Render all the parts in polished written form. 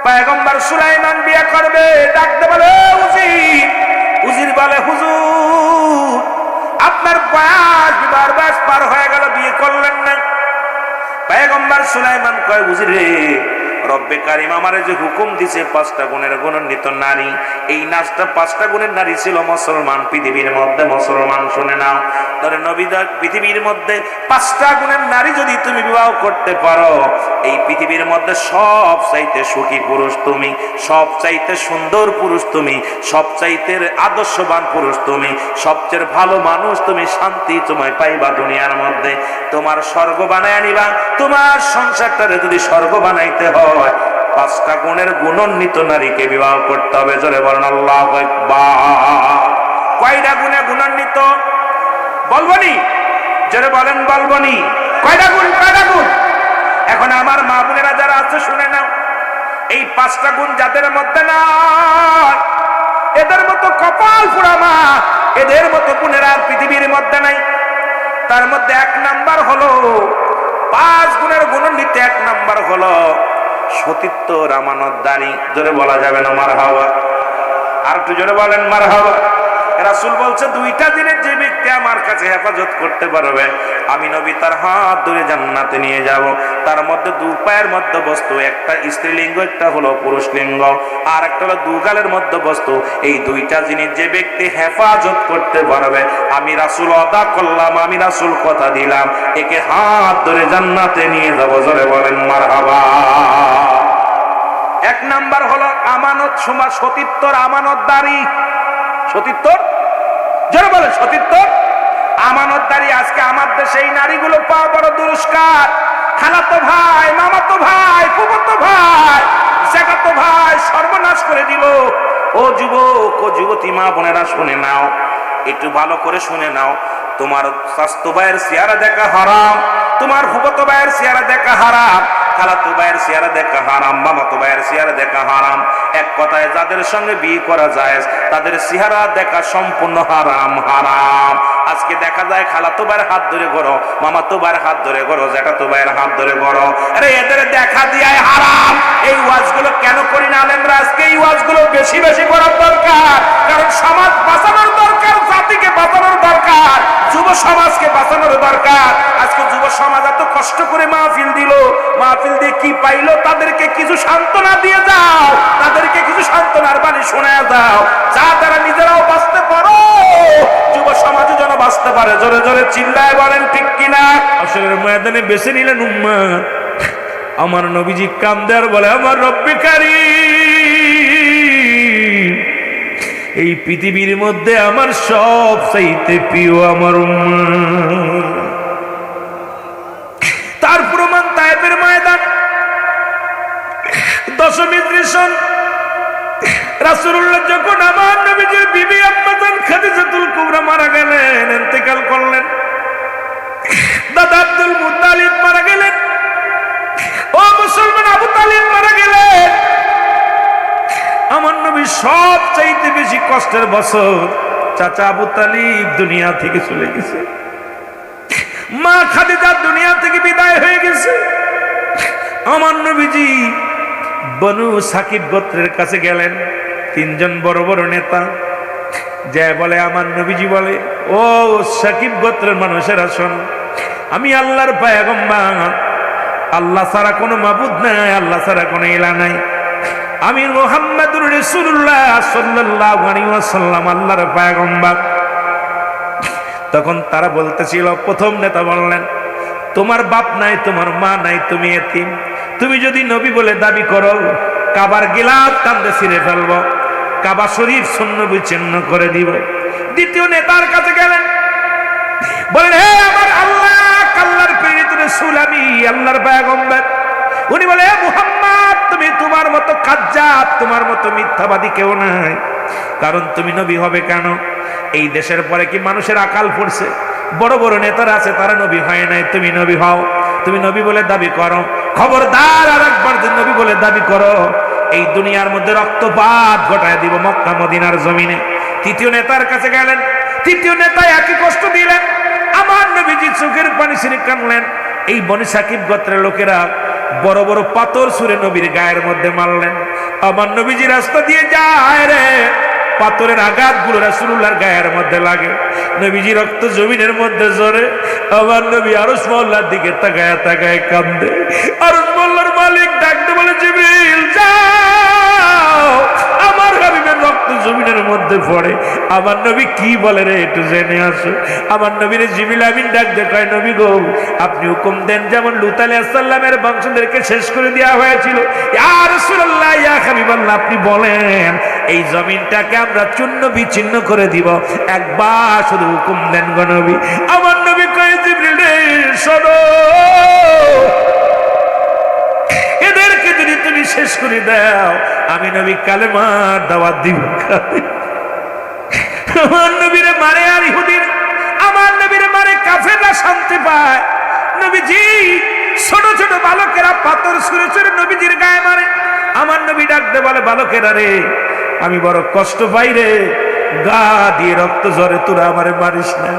পয়গম্বর সুলাইমান বিয়ে করবে, ডাকতে বলে উজির। উজির বলে হুজুর আপনার বয়স পার হয়ে গেল, বিয়ে করলেন না। পয়গম্বর সুলাইমান কয় উজির রে, রব্বে কারিম আমারে যে হুকুম দিছে 5টা গুণের গুণান্বিত নারী, এই নাচটা 5টা গুণের নারী ছিল মুসলমান পৃথিবীর মধ্যে। মুসলমান শুনে নাও, তোর নবীদার পৃথিবীর মধ্যে 5টা গুণের নারী যদি তুমি বিবাহ করতে পারো, এই পৃথিবীর মধ্যে সব চাইতে সুখী পুরুষ তুমি, সব চাইতে সুন্দর পুরুষ তুমি, সব চাইতে আদর্শবান পুরুষ তুমি, সবচেয়ে ভালো মানুষ তুমি, শান্তি তোমায় পাইবা দুনিয়ার মধ্যে। তোমার স্বর্গ বানায় নিবা, তোমার সংসারটারে যদি স্বর্গ বানাইতে হয় 5টা গুণের গুণান্বিত নারীকে বিবাহ করতে হবে। জোরে বলেন আল্লাহু আকবার। কয়টা গুণে গুণান্বিত বলবনি? জোরে বলেন বলবনি? কয়টা গুণ? কয়টা গুণ? এখন আমার মা বোনেরা যারা আছে শুনে নাও, এই 5টা গুণ যাদের মধ্যে নাই, এদের মতো কপাল পোড়া মা, এদের মতো বোনেরা পৃথিবীর মধ্যে নাই। তার মধ্যে 1 নাম্বার হলো 5 গুণের গুণান্বিত 1 নাম্বার হলো সতীত্ব, আমানতদারি। জোরে বলা যাবে না মারহাবা? আর একটু জোরে বলেন মারহাবা। রাসূল বলছে 2টা দিনের যে ব্যক্তি আমার কাছে হেফাজত করতে পারবে, আমি নবী তার হাত ধরে জান্নাতে নিয়ে যাব। তার মধ্যে 2 পায়ের মধ্যে বস্তু, একটা স্ত্রীলিঙ্গ, একটা হলো পুরুষ লিঙ্গ, আর একটা হলো 2 গালের মধ্যে বস্তু। এই 2টা জিনিস যে ব্যক্তি হেফাজত করতে পারবে, আমি রাসূল ওয়াদা করলাম, আমি রাসূল কথা দিলাম, একে হাত ধরে জান্নাতে নিয়ে যাব। জোরে বলেন মারহাবা। 1 নাম্বার হলো আমানত, সতীত্বর আমানতদারি। সতীত্বর, যারা বলে সতীত্বর আমানতদারি। আজকে আমার দেশে এই নারীগুলো পাওয়া বড় দুরস্কার। খালাতো ভাই, মামাতো ভাই, ফুফাতো ভাই, জ্যাঠাতো ভাই সর্বনাশ করে দিল। ও যুবক, ও যুবতী মা বোনেরা শুনে নাও, একটু ভালো করে শুনে নাও। তোমার স্বাস্থ্য ভাইয়ের চেহারা দেখা হারাম, তোমার ফুফাতো ভাইয়ের চেহারা দেখা হারাম, খালাতো ভাইয়ের চেহারা দেখা হারাম, মামাতো ভাইয়ের চেহারা দেখা হারাম। এক কথায় যাদের সঙ্গে বিয়ে করা যায় তাদের চেহারা দেখা সম্পূর্ণ হারাম, হারাম। আজকে দেখা যায় খালাতো ভাইয়ের হাত ধরে ঘোরো, মামাতো ভাইয়ের হাত ধরে ঘোরো, জ্যাঠাতো ভাইয়ের হাত ধরে ঘোরো। আরে এদের দেখা দিয়াই হারাম। এই ওয়াজগুলো কেন করি না আলেমরা? আজকে এই ওয়াজগুলো বেশি বেশি করার দরকার, কারণ সমাজ বাঁচানোর দরকার, জাতিকে বাঁচানোর দরকার, যুব সমাজকে বাঁচানোর দরকার। আজকে যুব সমাজ এত কষ্ট করে মাহফিল দিল, মাহফিল দিয়ে কি পাইলো? তাদেরকে কিছু সান্ত্বনা দিয়ে যাও, তাদেরকে কিছু সান্ত্বনার বাণী শোনায় দাও, যা তারা নিজেরাও বাঁচতে পারো, যুব সমাজও যেন বাঁচতে পারে। জোরে জোরে চিল্লায় বলেন ঠিক কিনা? আসরের ময়দানে বেছে নিলেন উম্মত। আমার নবীজি কান্দার বলে, আমার রব্বে কারীম, এই পৃথিবীর মধ্যে আমার সব চাইতে প্রিয় আমার উম্মত। তার প্রমাণ তায়েফের ময়দান, দশমী দৃশ্য। রাসূলুল্লাহ যখন আমার নবীজির বিবি আম্মা জান খাদিজাতুল কুবরা মারা গেলেন, ইন্তেকাল করলেন, দাদা আব্দুল মুত্তালিব মারা গেলেন, ও মুসলমান আবু তালিব মারা গেলেন। আমার নবী সব চাইতে বেশি কষ্টের বছর, চাচা আবু তালিব দুনিয়া থেকে চলে গেছে, মা খাদিজা দুনিয়া থেকে বিদায় হয়ে গেছে। আমার নবীজি বনু সাকিব গোত্রের কাছে গেলেন, 3 জন বড় বড় নেতা যে বলে, আমার নবীজি বলে, ও সাকিব গোত্রের মানুষেরা শোন, আমি আল্লাহর পয়গম্বর, আল্লাহ ছাড়া কোনো মাবুদ নাই, আল্লাহ ছাড়া কোনো ইলাহ নাই, আমি মুহাম্মাদুর রাসূলুল্লাহ সাল্লাল্লাহু আলাইহি ওয়াসাল্লাম আল্লাহর পয়গম্বর। তখন তারা বলতেছিল, প্রথম নেতা বললেন, তোমার বাপ নাই, তোমার মা নাই, তুমি এতিম, তুমি যদি নবী বলে দাবি করো, কাবার গিলাফ কান্দে ছিঁড়ে ফেলবো, কাবা শরীফ শূন্য বিচ্ছিন্ন করে দিব। দ্বিতীয় নেতার কাছে গেলেন, বলেন, হে আমার আল্লাহ, আল্লাহর প্রেরিত রাসূল, আমি আল্লাহর পয়গম্বর। উনি বলে, হে মুহাম্মদ, তুমি তোমার মতো কাজ্জাব, তোমার মতো মিথ্যাবাদী কেউ নাই, কারণ তুমি নবী হবে কেন? এই দেশের পরে কি মানুষের আকাল পড়ছে? বড় বড় নেতারা আছে, তারা নবী হয় নাই, তুমি নবী হও, তুমি নবী বলে দাবি করো। খবরদার, আর একবার যদি নবী বলে দাবি করো, এই দুনিয়ার মধ্যে রক্তপাত ঘটায় দিব মক্কা মদিনার জমিনে। তৃতীয় নেতার কাছে গেলেন, তৃতীয় নেতা একই কষ্ট দিলেন। আমার নবীজি চোখের পানি ছিঁড়ে কাঁদলেন। এই বনি সাকিব গোত্রের লোকেরা বড় বড় পাথর ছুঁড়ে নবীর গায়ের মধ্যে মারলেন। আমার নবীজি রাস্তা দিয়ে যায় রে, পাথরের আঘাত গুলো রাসূলুল্লাহর গায়ের মধ্যে লাগে, নবীজি রক্ত জমিনের মধ্যে ঝরে। আমার নবী আরশ মহল্লার দিকে তাকায় তাকায় কান্দে। আরশ মহল্লার মালিক ডাকতে বলে, জিবরিল যাও, আমার হাবিবের রক্ত জমিনের মধ্যে পড়ে। আমার নবী কি বলে রে, একটু জেনে আসো। আমার নবীরে জিবরিল আমিন ডাক দেখায়, নবী গো আপনি হুকুম দেন যেমন লূত আলাইহিস সালামের বংশধরকে শেষ করে দেওয়া হয়েছিল। ইয়া রাসূলুল্লাহ, ইয়া হাবিবাল্লাহ, আপনি বলেন এই জমিনটাকে আমরা চূর্ণ বিচ্ছিন্ন করে দিব, একবার শুধু হুকুম দেন গো নবী। আমার নবী কয়, জিবরিল রে শোনো, এদেরকে যদি তুমি শেষ করে দাও আমি নবী কালেমার দাওয়াত দিব। আমার নবীরে মারে আর ইহুদির, আমার নবীরে মারে কাফেররা শান্তি পায়। নবীজি ছোট ছোট বালকেরা পাথর ছুঁড়ে ছুঁড়ে নবীজির গায়ে মারে। আমার নবী ডাকতে বলে, বালকেরা রে আমি বড় কষ্ট পাই রে, গা দিয়ে রক্ত ঝরে, তোরা আমারে মারিস না।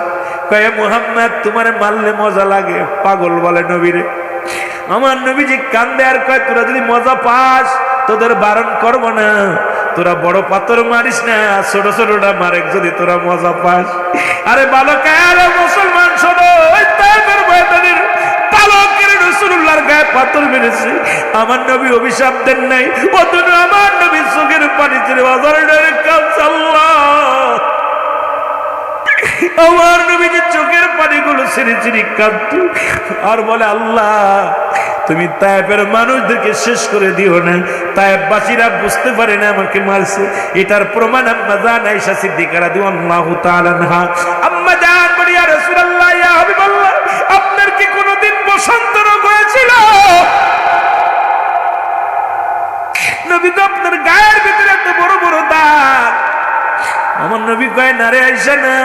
কয়ে মুহাম্মদ তোমারে মারলে মজা লাগে, পাগল বলে নবীরে। আমার নবীজি কান্দে আর কয়, তোরা যদি মজা পাস তোদের বারণ করবো না, তোরা বড় পাথর মারিস না, ছোট ছোটটা মারে যদি তোরা মজা পাস। আরে বালক, আরে মুসলমান শোনো, ওই তায়েফের ময়দানের পালকের রাসূলুল্লাহর গায়ে পাথর মেরেছে, আমার নবী অভিশাপ দেন নাই, অথচ আমার নবী চোখের পানি ছেড়ে বাজারে কাঁদছে। আল্লাহ, আমার নবীজি চোখের পানিগুলো ছেড়ে ছেড়ে কাঁদত আর বলে, আল্লাহ তুমি তায়েফের মানুষদেরকে শেষ করে দিও না, তায়েফবাসীরা বুঝতে পারে না আমাকে মারছে। এটার প্রমাণ আম্মা জান আয়েশা সিদ্দিকা রাদিয়াল্লাহু তাআলা আনহা, আম্মা জান বলি, ইয়া রাসূলুল্লাহ, ইয়া হাবিবাল্লাহ, আপনার কি কোনোদিন বসন্ত রোগ হয়েছিল? নবী তো আপনার গায়ের ভিতরে এত বড় বড় দাগ। আমার নবী কয়, না রে আয়েশা না,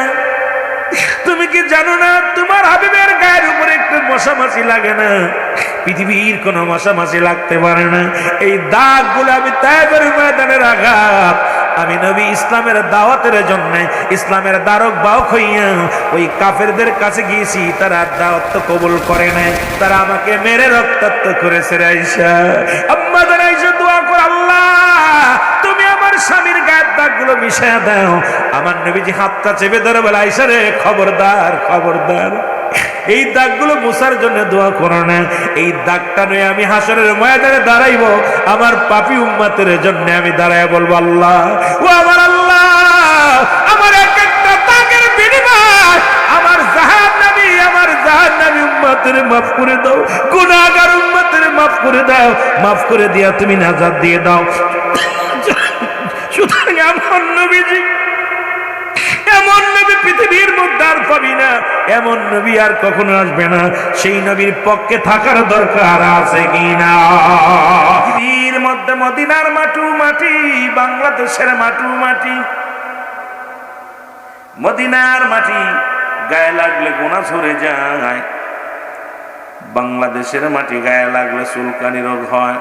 তুমি কি জানো না তোমার হাবিবের গায়ের উপরে একটু মশা মাছি লাগে না, পৃথিবীর কোন মশা মাছি লাগতে পারে না। এই দাগগুলো আমি তায়েফের ময়দানের আঘাত, আমি নবী ইসলামের দাওয়াতের জন্য ইসলামের দ্বারক বাহক হইয়া ওই কাফেরদের কাছে গিয়েছি, তারা দাওয়াত তো কবুল করে নাই, তারা আমাকে মেরে রক্তাক্ত করেছে। আয়েশা, আম্মা জান আয়েশা দোয়া করে, আল্লাহ তুমি আমার স্বামীর গায়ের দাগগুলো মিশিয়ে দাও। আমার নবীজি হাতটা চেপে ধরে বলে, আয়েশা রে খবরদার খবরদার, এই দাগগুলো মুছার জন্য দোয়া করো না। এই দাগটা নিয়ে আমি হাসরের ময়দানে দাঁড়াইব, আমার পাপী উম্মতের জন্য আমি দাঁড়ায় বলবো, আল্লাহ ও আমার আল্লাহ, আমার এক একটা দাগের বিনিময় আমার জাহান্নামী উম্মতের মাফ করে দাও, গুনাহগার উম্মতের মাফ করে দাও, মাফ করে দিয়া তুমি নাজাত দিয়ে দাও। সুতরাং আমার নবীজি, এমন নবী পৃথিবীর মধ্যে আর পাবি না, এমন নবী আর কখনো আসবে না। সেই নবীর পক্ষে থাকার দরকার আছে কিনা? পৃথিবীর মধ্যে মদিনার মাটু মাটি, বাংলাদেশের মাটু মাটি, মদিনার মাটি গায়ে লাগলে গোনা ঝরে যায়, বাংলাদেশের মাটি গায়ে লাগলে চুলকানি রোগ হয়।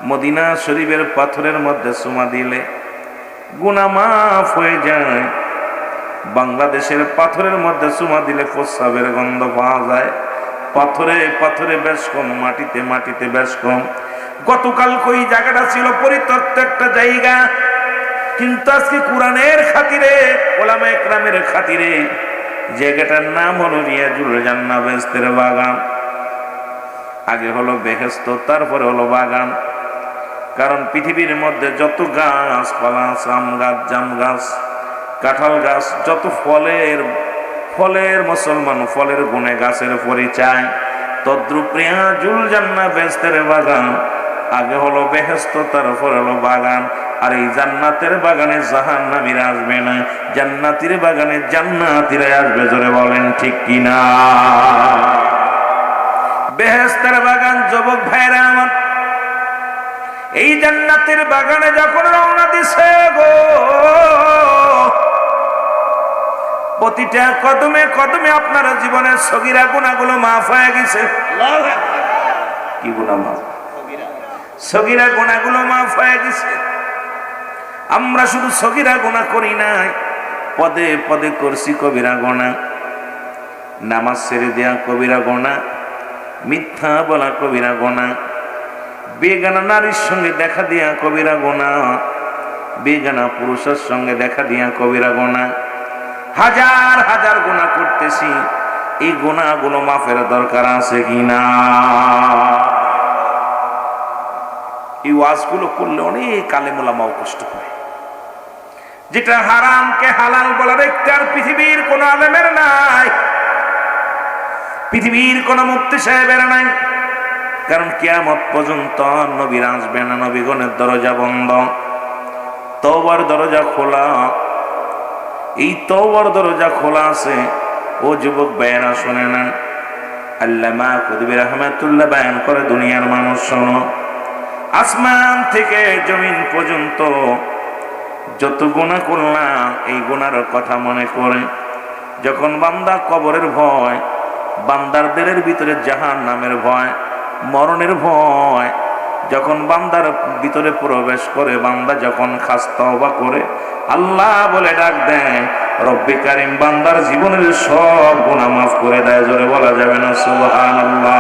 মদিনা শরীফের পাথরের মধ্যে চুমা দিলে গুনাহ মাফ হয়ে যায়, বাংলাদেশের পাথরের মধ্যে চুমা দিলে প্রস্রাবের গন্ধ পাওয়া যায়। পাথরে পাথরে বেশ কম, মাটিতে মাটিতে বেশ কম। গতকাল ওই জায়গাটা ছিল পরিত্যক্ত একটা জায়গা, কিন্তু আজকে কোরআনের খাতিরে, ওলামা ইকরামের খাতিরে জায়গাটার নাম হলো রিয়াজুল জান্নাহ, বেহেশতের বাগান। আগে হলো বেহেশত, তারপরে হলো বাগান। কারণ পৃথিবীর মধ্যে যত গাছপালা আছে, আম গাছ, জাম গাছ, কাঁঠাল গাছ, যত ফলের মুসলমান ফলের গুণে গাছের পরিচয়, তদ্রুপ রিয়াজুল জান্নাহ, বেহেশতের বাগান। আগে হলো বেহেশত, তারপর হলো বাগান। আর এই জান্নাতের বাগানে জাহান্নামীরা আসবে না, জান্নাতের বাগানে জান্নাতীরা আসবে। জোরে বলেন ঠিক কিনা? বেহেশতের বাগান, যুবক ভাইরা আমার, এই জান্নাতের বাগানে যখন রওনা দিছে গো, প্রতিটা কদমে কদমে আপনার জীবনের সগীরা গুনাহগুলো মাফ হয়ে গেছে। কি গুনাহ মাফ? সগীরা গুনাহগুলো মাফ হয়ে গেছে। আমরা শুধু সগীরা গুনাহ করি নাই, পদে পদে করছি কবিরা গুনাহ। নামাজ ছেড়ে দেয়া কবিরা গুনাহ, মিথ্যা বলা কবিরা গুনাহ, বেগানা নারীর সঙ্গে দেখা দিয়া কবিরা গুনাহ, বেগানা পুরুষের সঙ্গে দেখা দিয়া কবিরা গুনাহ। হাজার হাজার গুনাহ করতেছি, এই গুনাহগুলো মাফের দরকার আছে কিনা? এই ওয়াজগুলো করলে অনেক আলেম ওলামাও কষ্ট পায়। যেটা হারামকে হালাল বলার একটার পৃথিবীর কোন আলেমের নাই, পৃথিবীর কোন মুফতি সাহেবের নাই। কারণ কিয়ামত পর্যন্ত নবীর আসবে না, নবীগণের দরজা বন্ধ, তওবার দরজা খোলা। এই তওবার দরজা খোলা আছে। ও যুবক ভাইয়েরা শুনে নেন, আল্লামা কুতুবী রাহমাতুল্লাহ বয়ান করে, দুনিয়ার মানুষ শোনো, আসমান থেকে জমিন পর্যন্ত যত গুনাহ করলাম, এই গুনার কথা মনে করে যখন বান্দা কবরের ভয়, বান্দার দিলের ভিতরে জাহান্নামের ভয়, মরণের ভয় যখন বান্দার ভিতরে প্রবেশ করে, বান্দা যখন খাস তওবা করে, আল্লাহ বলে ডাক দেয়, রব্বে কারীম বান্দার জীবনের সব গুনাহ মাফ করে দেয়। জোরে বলা যাবে না সুবহানাল্লাহ?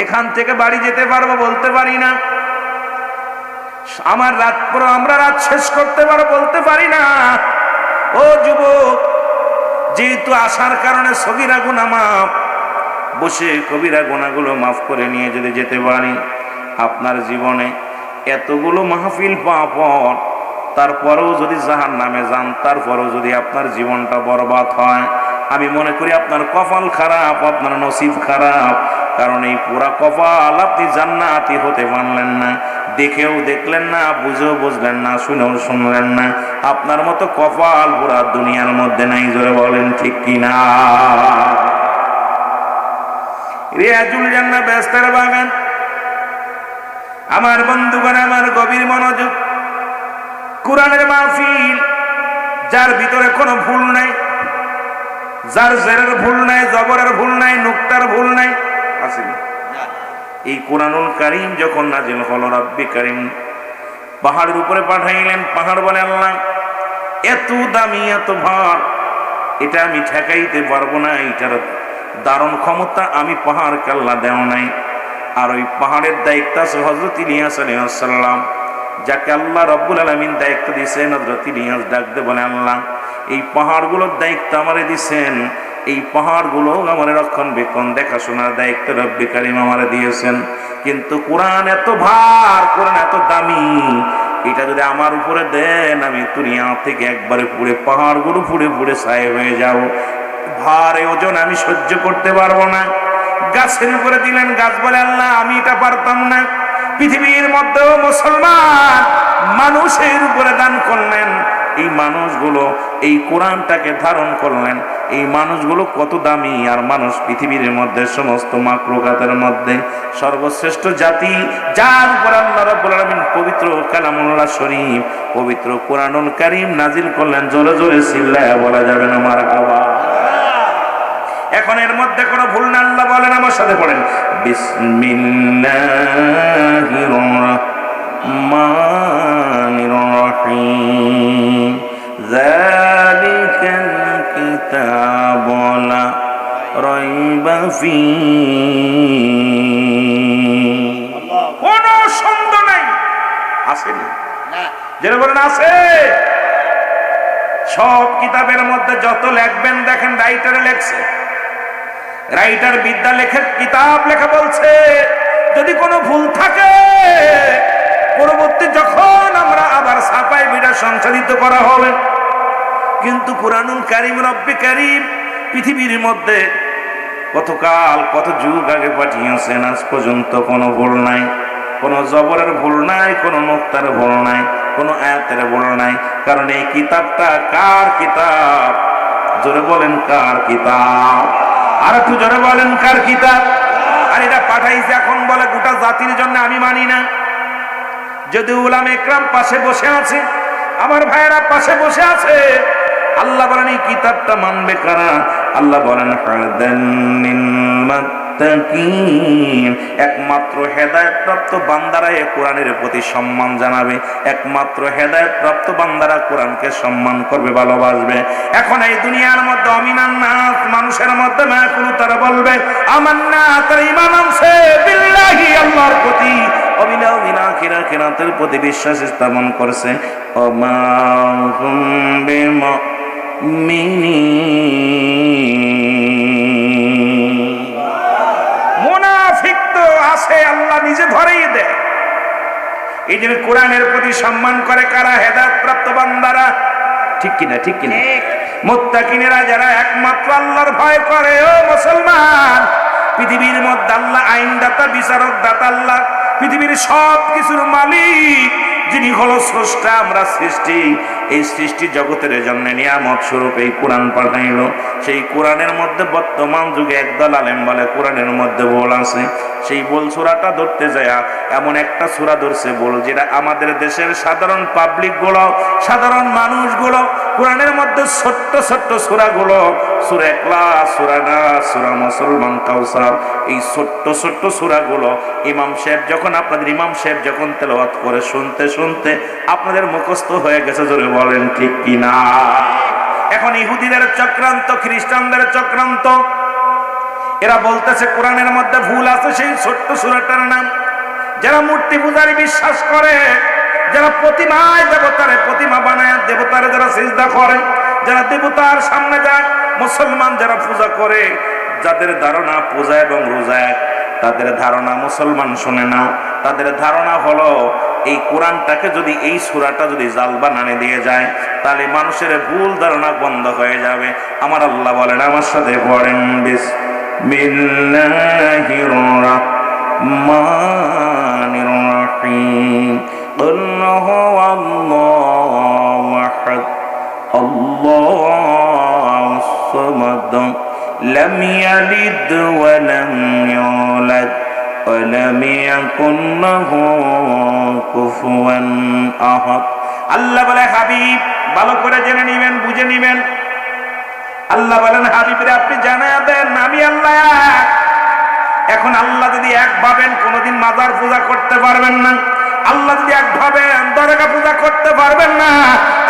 এখান থেকে বাড়ি যেতে পারবো বলতে পারি না, আমার রাত পুরো আমরা রাত শেষ করতে পারবো বলতে পারি না। ও যুবক, যেহেতু আসার কারণে সগীরা গুনাহ মাফ, বসে কবিরা গুনাহগুলো মাফ করে নিয়ে যদি যেতে পারি, আপনার জীবনে এতগুলো মাহফিল পাওয়ার পর তারপরেও যদি জাহান্নামে যান, তারপরেও যদি আপনার জীবনটা বরবাদ হয়, আমি মনে করি আপনার কপাল খারাপ, আপনার নসিব খারাপ। কারণ এই পুরা কপাল আপনি জান্নাতি হতে পারলেন না, দেখেও দেখলেন না, বুঝেও বুঝলেন না, শুনেও শুনলেন না। আপনার মতো কপাল পুরা দুনিয়ার মধ্যে নাই। জোরে বলেন ঠিক কিনা? রিয়াজুল জান্নাহ বেহেশতের বাগান। আমার বন্ধুগণ, আমার গভীর মনোযোগ, কোরআনের মাহফিল, যার ভিতরে কোনো ভুল নাই, যার জেরের ভুল নাই, জবরের ভুল নাই, নুক্তার ভুল নাই, আছে না? এই কোরআনুল কারীম যখন নাজিল হলো, রব্বে কারীম পাহাড়ের উপরে পাঠাইলেন। পাহাড় বলে, আল্লাহ এত দামি, এত ভার, এটা আমি ঠেকাইতে পারবো না, এটার দারুণ ক্ষমতা আমি পাহাড়কে আল্লাহ দেও নাই। আর ওই পাহাড়ের দায়িত্ব আছে হযরত ইলিয়াস আলাইহিস সালাম, যাকে আল্লাহ রাব্বুল আলামিন দায়িত্ব দিয়েছেন। হযরত ইলিয়াস ডাকতে বলে, আল্লাহ এই পাহাড়গুলোর দায়িত্ব আমারে দিয়েছেন, এই পাহাড়গুলো আমার রক্ষণবেক্ষণ দেখাশোনার দায়িত্ব রব্বে কারীম আমারে দিয়েছেন। কিন্তু কোরআন এত ভার, কোরআন এত দামি, এটা যদি আমার উপরে দেন, আমি দুনিয়া থেকে একবারে পুড়ে, পাহাড়গুলো পুড়ে পুড়ে ছাই হয়ে যাব। ভারে ওজন আমি সহ্য করতে পারবো না। গাছের উপরে দিলেন, গাছ বলে, আল্লাহ আমি এটা পারতাম না। পৃথিবীর মধ্যেও মুসলমান মানুষের উপরে দান করলেন, এই মানুষগুলো এই কোরআনটাকে ধারণ করলেন। এই মানুষগুলো কত দামি! আর মানুষ পৃথিবীর মধ্যে সমস্ত মাখলুকাতের মধ্যে সর্বশ্রেষ্ঠ জাতি, যার উপর আল্লাহ রাব্বুল আলামিন পবিত্র কালামুল্লাহ শরীফ, পবিত্র কোরআনুল কারীম নাজিল করলেন। জোরে জোরে চিল্লায়া বলা যাবে না মারহাবা? এখন এর মধ্যে কোনো ভুল না। আল্লাহ বলেন, আমার সাথে পড়েন, বিসমিল্লাহির রাহমানির রাহিম, যালিকাল কিতাবু লা রাইবা ফীহি। কোনো সন্দেহ নাই, আছে না? যারা বলেন আছে। সব কিতাবের মধ্যে যত লিখবেন, দেখেন রাইটারে লেখছে, রাইটার বিদ্যা লেখে, কিতাব লেখা বলছে। যদি কোনো ভুল থাকে, পরবর্তী যখন আমরা আবার ছাপাই বিটা সংশোধিত করা হবে। কিন্তু কোরআনুল কারীম রব্বে কারীম পৃথিবীর মধ্যে কতকাল, কত যুগ আগে পাঠিয়েছেন, আজ পর্যন্ত কোনো ভুল নাই, কোনো জবরের ভুল নাই, কোনো নুক্তার ভুল নাই, কোনো আয়াতের ভুল নাই। কারণ এই কিতাবটা কার কিতাব? জোরে বলেন, কার কিতাব? আর একটু জোরে বলেন, কার কিতাব? আর এটা পাঠাইছে এখন বলে গোটা জাতির জন্য। আমি মানি না। যদি উলামা ইকরাম পাশে বসে আছে, আমার ভাইয়েরা পাশে বসে আছে, আল্লাহ বলেন এই কিতাবটা মানবে কারা? আল্লাহ বলেন, হাদান লিল মুত্তাকিন। একমাত্র হেদায়েতপ্রাপ্ত বান্দারা এই কোরআনের প্রতি সম্মান জানাবে, একমাত্র হেদায়েতপ্রাপ্ত বান্দারা কোরআনকে সম্মান করবে, ভালোবাসবে। এখন এই দুনিয়ার মধ্যে অমিনান নাস, মানুষের মধ্যে মাকুলু, তারা বলবে আমান্না, তারা ঈমান আনছে বিল্লাহি, আল্লাহর প্রতি, অবিলা বিনা আখিরাতের প্রতি বিশ্বাস স্থাপন করছে। ওমা হুম বিমুমিনিন। মুনাফিক তো আছে, আল্লাহ নিজে ধরেই দেয়। এই জন্য কোরআনের প্রতি সম্মান করে কারা? হেদায়েতপ্রাপ্ত বান্দারা। ঠিক কিনা? ঠিক কিনা? মুত্তাকিনেরা যারা একমাত্র আল্লাহর ভয় করে। ও মুসলমান, পৃথিবীর মধ্যে আল্লাহ আইনদাতা, বিচারক দাতা আল্লাহ, পৃথিবীর সব কিছুর মালিক, যিনি হলো স্রষ্টা, আমরা সৃষ্টি। এই সৃষ্টি জগতের জন্য নিয়ামত স্বরূপ এই কোরআন পাঠাইল। সেই কোরআনের মধ্যে বর্তমান যুগে একদল আলেম বলে কোরআনের মধ্যে ভুল আছে। সেই ভুল সূরাটা ধরতে যায় এমন একটা সূরা ধরছে ভুল, যেটা আমাদের দেশের সাধারণ পাবলিক গুলো, সাধারণ মানুষগুলো কোরআনের মধ্যে ছোট্ট ছোট্ট সূরাগুলো, সূরা ইখলাস, সূরা নাস, সূরা মুসলমান, কাউসার, এই ছোট্ট ছোট্ট সূরাগুলো ইমাম সাহেব যখন, আপনাদের ইমাম সাহেব যখন তেলাওয়াত করে শুনতে শুনতে আপনাদের মুখস্থ হয়ে গেছে। জোরে বলেন ঠিক কিনা? এখন ইহুদিদের চক্রান্ত, খ্রিস্টানদের চক্রান্ত, এরা বলতেছে কোরআনের মধ্যে ভুল আছে সেই ছোট্ট সূরাটার নাম। যারা মূর্তি পূজারি বিশ্বাস করে, যারা প্রতিমায় দেবতারে প্রতিমা বানায় দেবতারে যারা সিজদা করে, যারা দেবতার সামনে যায়, মুসলমান যারা পূজা করে, যাদের ধারণা পূজা এবং রোজা এক, তাদের ধারণা মুসলমান শুনে না। তাদের ধারণা হলো এই কোরআনটাকে যদি, এই সূরাটা যদি জাল বানানে দিয়ে যায়, তাহলে মানুষের ভুল ধারণা বন্ধ হয়ে যাবে। আমার আল্লাহ বলেন, আমার সাথে পড়েন, বিসমিল্লাহির রাহমানির রাহিম। কুল হুয়াল্লাহু আহাদ, আল্লাহুস সামাদ, লাম ইয়ালিদ ওয়া লাম ইউলাদ ওয়া লাম ইয়াকুন লাহু কুফুয়ান আহাদ। আল্লাহ বলে, হাবিব ভালো করে জেনে নিবেন, বুঝে নিবেন। আল্লাহ বলেন, হাবিবরে আপনি জানায়া দেন আমি আল্লাহ এক। এখন আল্লাহ যদি এক ভাবেন, কোনোদিন মাজার পূজা করতে পারবেন না। আল্লাহ যদি এক ভাবেন, দরগা পূজা করতে পারবেন না।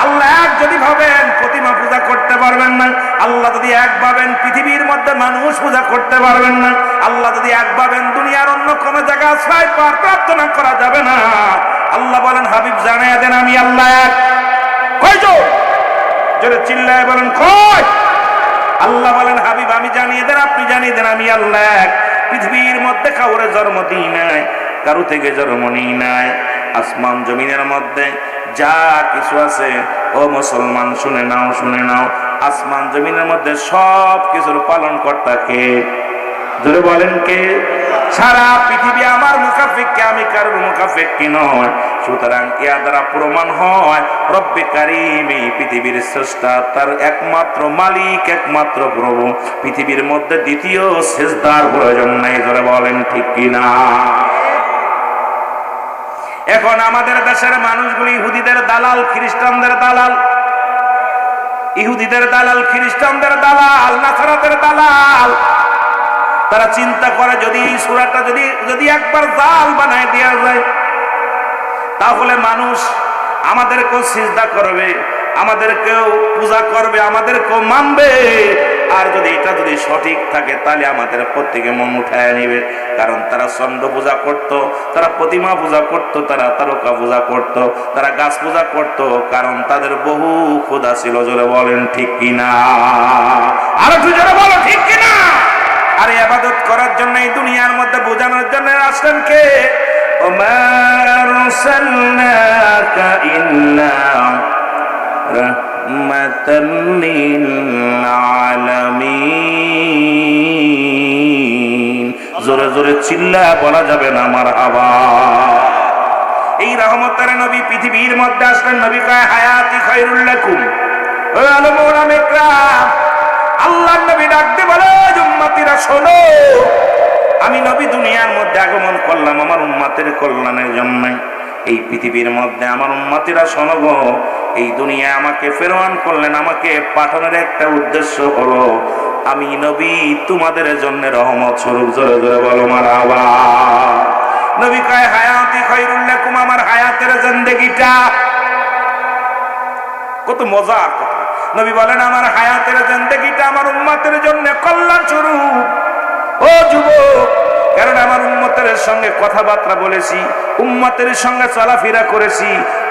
আল্লাহ এক যদি ভাবেন, প্রতিমা পূজা করতে পারবেন না। আল্লাহ যদি এক ভাবেন, পৃথিবীর মধ্যে মানুষ পূজা করতে পারবেন না। আল্লাহ যদি এক ভাবেন, দুনিয়ার অন্য কোন জায়গায় আশ্রয় পাওয়ার প্রার্থনা করা যাবে না। আল্লাহ বলেন, হাবিব জানায়া দেন আমি আল্লাহ এক। কয়জন? জোরে চিল্লায় বলেন, কয়? আল্লাহ বলেন, হাবিব আমি জানিয়ে দেন, আপনি জানিয়ে দেন আমি আল্লাহ এক। পৃথিবীর মধ্যে কাউরে জন্ম দিই নাই, কারো থেকে জন্ম নিই নাই। আসমান জমিনের মধ্যে যা কিছু আছে, ও মুসলমান শুনে নাও, শুনে নাও, আসমান জমিনের মধ্যে সব কিছুর পালন কর্তা কে? জোরে বলেন কে? সারা পৃথিবী আমার মুখাফিক কে, আমি কারোর মুখাফিক কি নয়। সুতরাং ইয়া দ্বারা প্রমাণ হয় রব্বে কারীম এই পৃথিবীর স্রষ্টা, তার একমাত্র মালিক, একমাত্র প্রভু। পৃথিবীর মধ্যে দ্বিতীয় সিজদার প্রয়োজন নাই। জোরে বলেন ঠিক কিনা? এখন আমাদের দেশের মানুষগুলি ইহুদিদের দালাল, খ্রিস্টানদের দালাল, ইহুদিদের দালাল, খ্রিস্টানদের দালাল, নাসারাদের দালাল। তারা চিন্তা করে যদি এই সূরাটা যদি একবার জাল বানায় দেওয়া যায়, তাহলে মানুষ আমাদেরকেও সিজদা করবে, আমাদেরকেও পূজা করবে, আমাদেরকেও মানবে। আর যদি এটা যদি সঠিক থাকে, তাহলে আমাদের প্রত্যেকে মন উঠায় নিবে। কারণ তারা চন্দ্র পূজা করত, তারা প্রতিমা পূজা করত, তারা তারকা পূজা করত, তারা গাছ পূজা করত, কারণ তাদের বহু খোদা ছিল। জোরে বলেন ঠিক কিনা? আর একটু জোরে বলো ঠিক কিনা? আর ইবাদত করার জন্য এই দুনিয়ার মধ্যে বোঝানোর জন্য আসলেন কে? ওমা আরসালনাকা ইল্লা রাহমাতাল লিল আলামিন। জোরে জোরে চিল্লা বলা যাবে না মারহাবা। এই রহমতের নবী পৃথিবীর মধ্যে আসলেন। নবী কয় হায়াতি খায়রুল লাকুম। ও আলমুল ইকরাম, আল্লাহর নবী ডাকতে বলে, উম্মতিরা শোনো, আমি নবী দুনিয়ার মধ্যে আগমন করলাম আমার উম্মতের কল্যাণের জন্য। এই পৃথিবীর মধ্যে আমার উম্মতিরা শোনো গো, এই দুনিয়া আমাকে প্রেরণ করলেন, আমাকে পাঠানোর একটা উদ্দেশ্য হলো আমি নবী তোমাদের জন্য রহমত স্বরূপ। জোরে জোরে বলো মারহাবা। নবী কয় হায়াতি খায়রুল লাকুম, আমার হায়াতের জিন্দেগিটা কত মজার কথা। নবী বলেন আমার হায়াতের জিন্দেগিটা আমার উম্মতের জন্য কল্যাণ স্বরূপ। ও যুবক, কারণ আমার উম্মতের সঙ্গে কথাবার্তা বলেছি, উম্মতের সঙ্গে চলাফেরা করেছি,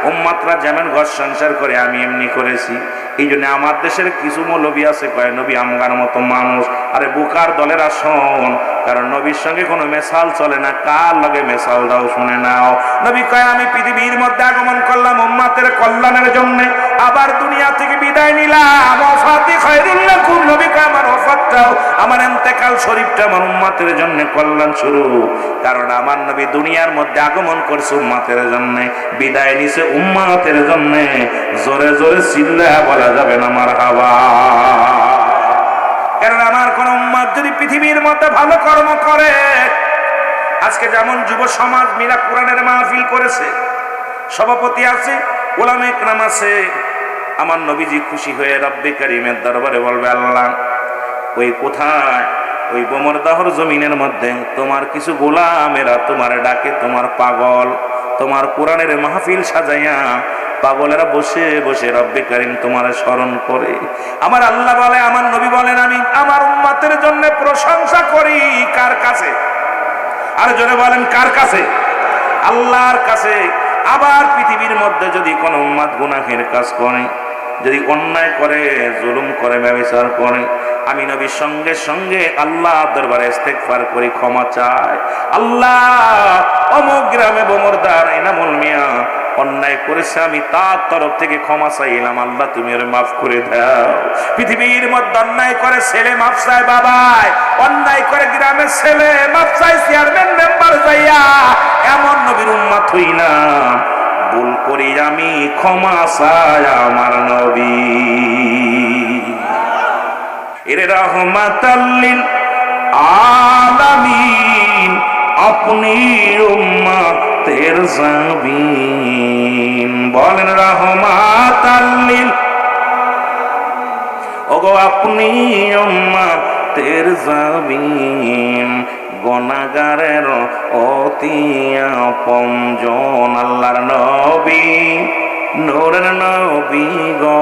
উম্মতরা যেমন ঘর সংসার করে আমি এমনি করেছি। এই জন্য আমার দেশের কিছু মৌলবী আছে কয় নবী আমগার মতো মানুষ। আরে বুকার দলেরা শোন, কারণ নবীর সঙ্গে কোনো মেসাল চলে না, কার লগে মেসাল দাও শুনে নাও। নবী কয় আমি পৃথিবীর মধ্যে আগমন করলাম উম্মতের কল্যাণের জন্য, আবার দুনিয়া থেকে বিদায় নিলাম। ওয়াফাতি খায়রুল লাকুম, নবী কয় আমার ওয়াফাতটাও, আমার ইন্তেকাল শরীফটা আমার উম্মতের জন্য কল্যাণ স্বরূপ। কারণ আমার নবী দুনিয়ার মধ্যে আগমন করছে উম্মতের জন্য, বিদায় নিছে উম্মতের জন্য। জোরে জোরে চিল্লায়া বলা যাবে না মারহাবা। কারণ আমার কোন উম্মত যদি পৃথিবীর মধ্যে ভালো কর্ম করে, আজকে যেমন যুব সমাজ মিলা কোরআনের মাহফিল করেছে, সভাপতি আছে, উলামা ইকরাম আছে, আমার নবীজি খুশি হয়ে রব্বে কারীমের দরবারে বলবে আল্লাহ ওই কোথায় ওই বোমরদাহর জমিনের মধ্যে তোমার কিছু গোলামেরা তোমার ডাকে, তোমার পাগল, তোমার কোরআনের মাহফিল সাজাইয়া পাগলেরা বসে বসে রব্বে কারীম তোমার স্মরণ করে। আমার আল্লাহ বলে, আমার নবী বলেন আমি আমার উম্মতের জন্য প্রশংসা করি কার কাছে? আর জোরে বলেন কার কাছে? আল্লাহর কাছে। আবার পৃথিবীর মধ্যে যদি কোন উম্মত গুনাহের কাজ করে, যদি অন্যায় করে, জুলুম করে, ব্যভিচার করে, আমি নবীর সঙ্গে সঙ্গে আল্লাহ দরবারে ইস্তেগফার করি, ক্ষমা চাই। আল্লাহ অমুক গ্রামে বোমরদার ইনামুল মিয়া অন্যায় করেছে, আমি তার তরফ থেকে ক্ষমা চাইলাম, আল্লাহ তুমি ওরে মাফ করে দাও। পৃথিবীর মধ্যে অন্যায় করে ছেলে মাফ চায় বাবাই, অন্যায় করে গ্রামের ছেলে মাফ চায় চেয়ারম্যান মেম্বার যাইয়া, এমন নবীর উম্মত হইলাম। ভুল করি আমি ক্ষমা চাই আমার নবী। এর রহমাতাল লিল আলামিন, আপনি উম্মতের জাবিন। বলেন রহমাতাল লিল, ওগো আপনি উম্মতের জাবিন, গুনাহগারের অতি আপনজন। আল্লাহর নবী, নূরের নবী গো,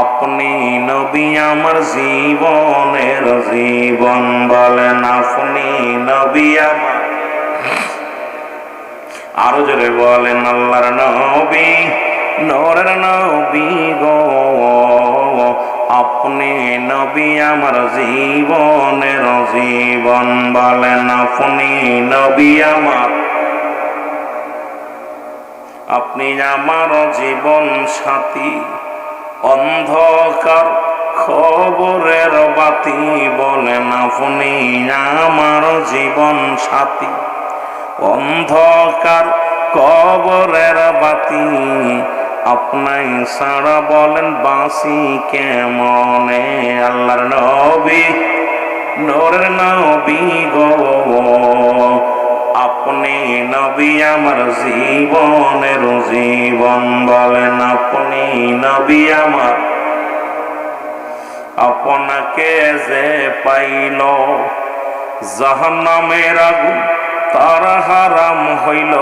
আপনি নবী আমার জীবনের জীবন। বলেন আপনি নবী আমার। আরো জোরে বলেন আল্লাহর নবী, নূরের নবী গো, আপনি নবী আমার জীবনের জীবন। বলেন আপনি নবী আমার, আপনি আমার জীবন সাথী, অন্ধকার খবরের বাতি। বলেন আপনি আমার জীবন সাথী, অন্ধকার কবরের বাতি। আপনাই সারা বলেন বাঁচি কেমনে। আল্লাহর নবী, নূরের নবী গো, আপনি নবী আমার জীবনের জীবন। বলেন আপনি নবী আমার, আপনাকে যে পাইল জাহান্নামের আগুন তার হারাম হইল।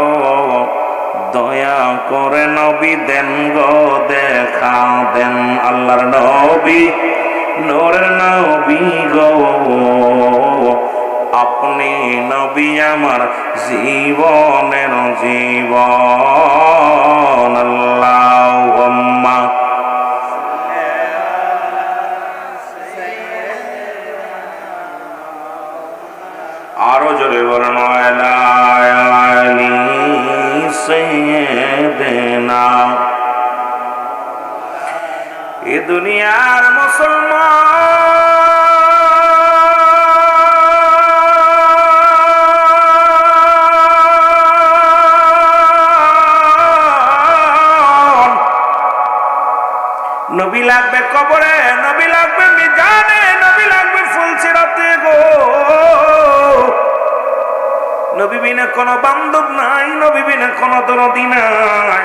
দয়া করে নবী দেন গো দেখা দেন। আল্লাহর নবী, নূরের নবী গো, আপনি নবী আমার জীবনের জীবন। আল্লাহুম্মা আরো জোরে বলেন আলা আলি সাইয়্যিদিনা। এ দুনিয়ার মুসলমান, নবী লাগবে কবরে, নবী লাগবে মিজানে, নবী লাগবে ফুলসিরাতে গো। নবী বিনা কোনো বান্ধব নাই, নবী বিনা কোনো দরদি নাই,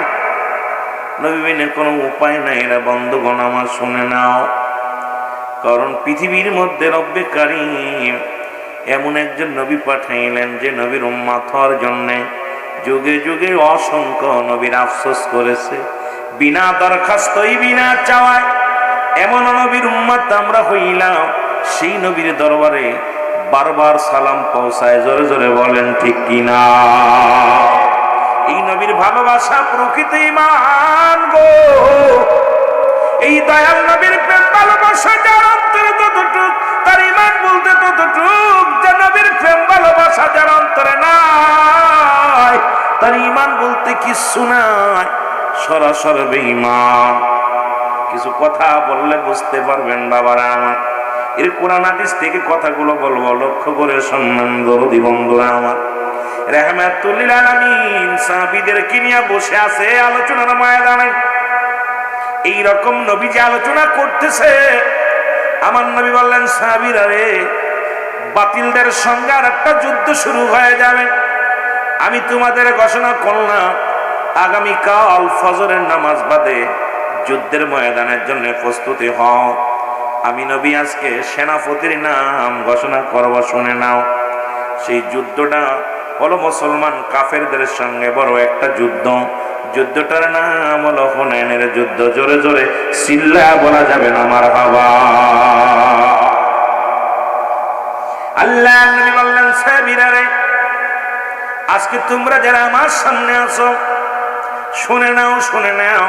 নবী বিনা কোনো উপায় নাই। রে বন্ধুগণ আমার শুনে নাও, কারণ পৃথিবীর মধ্যে রব্বে কারীম এমন একজন নবী পাঠাইলেন যে নবীর উম্মত হওয়ার জন্যে যুগে যুগে অসংখ্য নবীর আফসোস করেছে, বিনা দরখাস্তই বিনা চাওয়ায় এমন নবীর উম্মত আমরা হইলাম। সেই নবীর দরবারে বারবার সালাম পৌঁছায়, জোরে জোরে বলেন ঠিক কিনা? এই নবীর ভালোবাসা প্রকৃত ঈমান গো। এই দয়াল নবীর প্রেম ভালোবাসা যার অন্তরে ততটুক, তার ঈমান বলতে ততটুক। যে নবীর প্রেম ভালোবাসা যার অন্তরে নাই, তার ঈমান বলতে কিচ্ছু নাই, সরাসরি বেঈমান। কিছু কথা বললে বুঝতে পারবেন বাবারা আমার। এর কোরআন হাদিস থেকে কথাগুলো বলবো, লক্ষ্য করে শুনবেন দরদি বন্ধুরা আমার। রাহমাতুল লিল আলামিন সাহাবীদেরকে নিয়ে বসে আছে আলোচনার ময়দানে। এই রকম নবী যে আলোচনা করতেছে, আমার নবী বললেন, সাহাবীরা রে, বাতিলদের সঙ্গে আর একটা যুদ্ধ শুরু হয়ে যাবে। আমি তোমাদের ঘোষণা করলাম, আগামীকাল ফজরের নামাজ বাদে যুদ্ধের ময়দানের জন্য প্রস্তুতি হও। আমি নবী আজকে সেনাপতির নাম ঘোষণা করব, শুনে নাও। সেই যুদ্ধটা হলো মুসলমান কাফেরদের সঙ্গে বড় একটা যুদ্ধ। যুদ্ধটার নাম হলো হুনাইনের যুদ্ধ। জোরে জোরে চিল্লায়া বলা যাবে না মারহাবা। আল্লাহ নবী বললেন, সাহাবীরা রে, আজকে তোমরা যারা আমার সামনে আছো, শুনে নাও, শুনে নাও।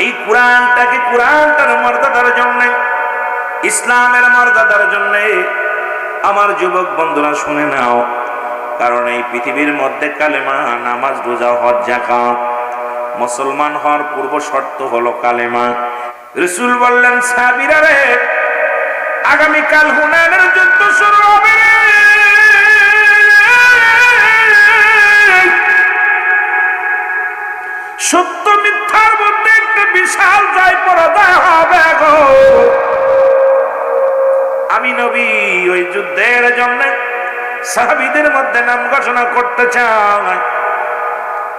এই কোরআনটাকে, কোরআনটার মর্যাদার জন্য, ইসলামের মর্যাদার জন্য আমার যুবক বন্ধুরা শুনে নাও। কারণ এই পৃথিবীর মধ্যে কালেমা, নামাজ, রোজা, হজ, যাকাত, মুসলমান হওয়ার পূর্ব শর্ত হলো কালেমা। রাসূল বললেন, সাহাবীরা রে, আগামীকাল হুনাইনের যুদ্ধ শুরু হবে। সত্য মিথ্যার মধ্যে একটা বিশাল জয় পরাজয় হবে গো। আমি নবী ওই যুদ্ধের জন্য সাহাবীদের মধ্যে নাম ঘোষণা করতে চাই।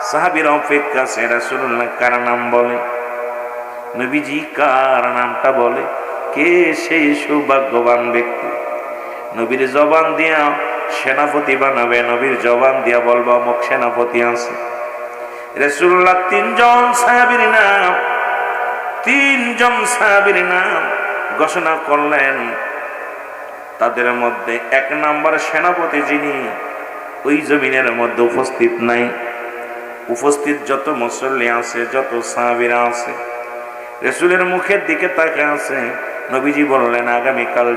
সাহাবীরা অপেক্ষা আছে, রাসূলুল্লাহ কার নাম বলে, নবীজি কার নামটা বলে, কে সেই সৌভাগ্যবান ব্যক্তি নবীর জবান দিয়া সেনাপতি বানাবে, নবীর জবান দিয়া বলবো অমুক সেনাপতি আছে। রাসূলুল্লাহ তিনজন সাহাবীর নাম ঘোষণা করলেন। তাদের মধ্যে এক নম্বর সেনাপতি যিনি ওই জমিনের মধ্যে উপস্থিত নাই। উপস্থিত যত মুসল্লি আছে, যত সাহাবীরা আছে, রাসূলের মুখের দিকে তাকিয়ে আছে। নবীজি বললেন, আগামীকাল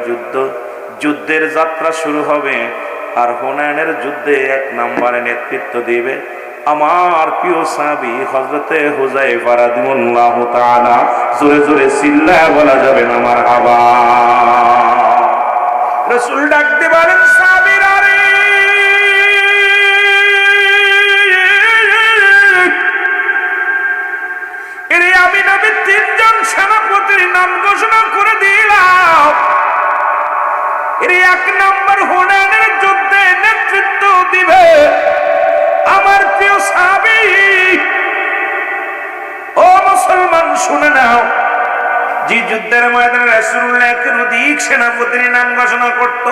যুদ্ধের যাত্রা শুরু হবে। আর হুনাইনের যুদ্ধে এক নম্বরে নেতৃত্ব দিবে আমার প্রিয় সাহাবী হযরতে হুযায়ফা রাদিয়াল্লাহু তাআলা। জোরে জোরে চিল্লায়া বলা যাবে না মারহাবা। রাসূল ডাকতে বলেন, সাহাবীরা রে, এরে আমি নবী তিনজন সেনাপতির নাম ঘোষণা করে দিলাম। এর এক নম্বর হুনাইনের যুদ্ধে নেতৃত্ব দিবে আমার প্রিয় সাহাবী। ও মুসলমান শুনে নাও, যে যুদ্ধের ময়দানে রাসূলুল্লাহ একাধিক সেনাপতির নাম ঘোষণা করত।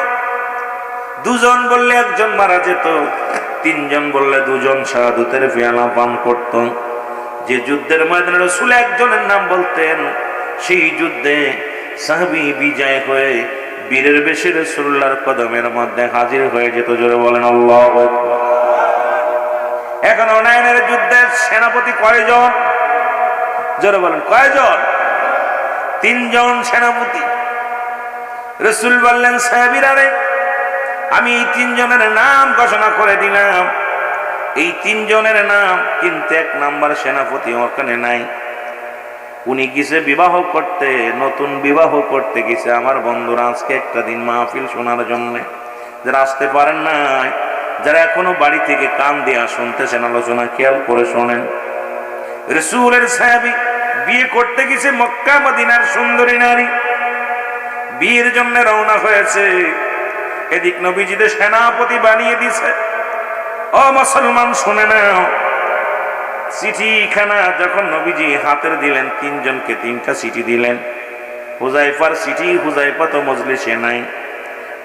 দুজন বললে একজন মারা যেত, তিনজন বললে দুজন শাহাদাতের পেয়ালা পান করত। যে যুদ্ধের ময়দানে রাসূল একজনের নাম বলতেন, সেই যুদ্ধে সাহাবী বিজয় হয়ে বীরের বেশে রাসূলুল্লাহর কদমের মধ্যে হাজির হয়ে যেত। জোরে বলেন আল্লাহু আকবার। এখন হুনাইনের যুদ্ধের সেনাপতি কয়জন? জোরে বলেন কয়জন? তিনজন সেনাপতি। রাসূল বললেন, সাহাবীরা রে, আমি এই তিনজনের নাম ঘোষণা করে দিলাম। এই তিনজনের নাম, কিন্তু এক নাম্বার সেনাপতি ওখানে নাই। উনি গেছে বিবাহ করতে, নতুন বিবাহ করতে গেছে। আমার বন্ধুরা আজকে একটা দিন মাহফিল শোনার জন্য যারা আসতে পারেন নাই, যারা এখনো বাড়ি থেকে কান দিয়া শুনতেছেন আলোচনা, খেয়াল করে শোনেন। রাসূলের সাহাবী বিয়ে করতে গেছে মক্কা মদিনার সুন্দরী নারী, বিয়ের জন্য রওনা হয়েছে। এদিক নবীজিদের সেনাপতি বানিয়ে দিছে। ও মুসলমান শুনে নাও, চিঠিখানা যখন নবীজি হাতের দিলেন, তিনজনকে তিনটা চিঠি দিলেন। হুজাইফার চিঠি, হুজাইফা তো মজলিসে নাই।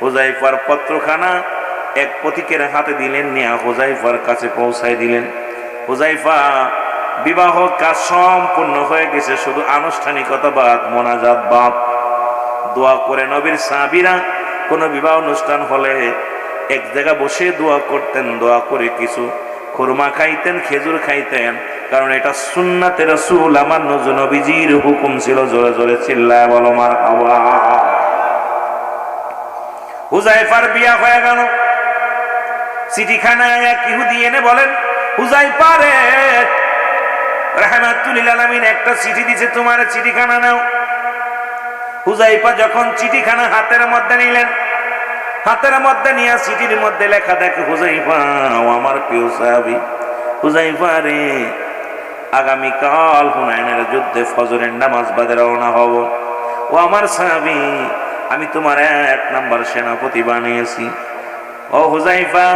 হুজাইফার পত্রখানা এক পথিকের হাতে দিলেন, নিয়ে হুজাইফার কাছে পৌঁছায় দিলেন। হুজাইফা বিবাহ কাজ সম্পূর্ণ হয়ে গেছে, শুধু আনুষ্ঠানিকতা বাদ, মোনাজাত বাদ। দোয়া করে নবীর সাহাবীরা কোনো বিবাহ অনুষ্ঠান হলে এক জায়গা বসে দোয়া করতেন, দোয়া করে কিছু খুরমা খাইতেন, খেজুর খাইতেন, কারণ এটা সুন্নাতে রাসূল, আমার নবীজির হুকুম ছিল। জোরে জোরে চিল্লায় বলো মারহাবা। হুজাইফার বিয়া হয়ে গেল। চিঠিখানায় এক ইহুদি এনে বলেন, হুজাইফা রে, রাহমাতুল লিল আলামিন একটা চিঠি দিছে, তোমার চিঠিখানা নাও। হুজাইফা যখন চিঠিখানা হাতের মধ্যে নিলেন, হাতের মধ্যে নিয়ে চিঠির মধ্যে লেখা দেখে, হুজাইফা ও আমার প্রিয় সাহাবী, হুজাইফা রে, আগামীকাল হুনাইনের যুদ্ধে ফজরের নামাজ বাদে রওনা হব। ও আমার সাহাবী, আমি তোমার 1 নাম্বার সেনাপতি বানিয়েছি। ও হুজাইফা,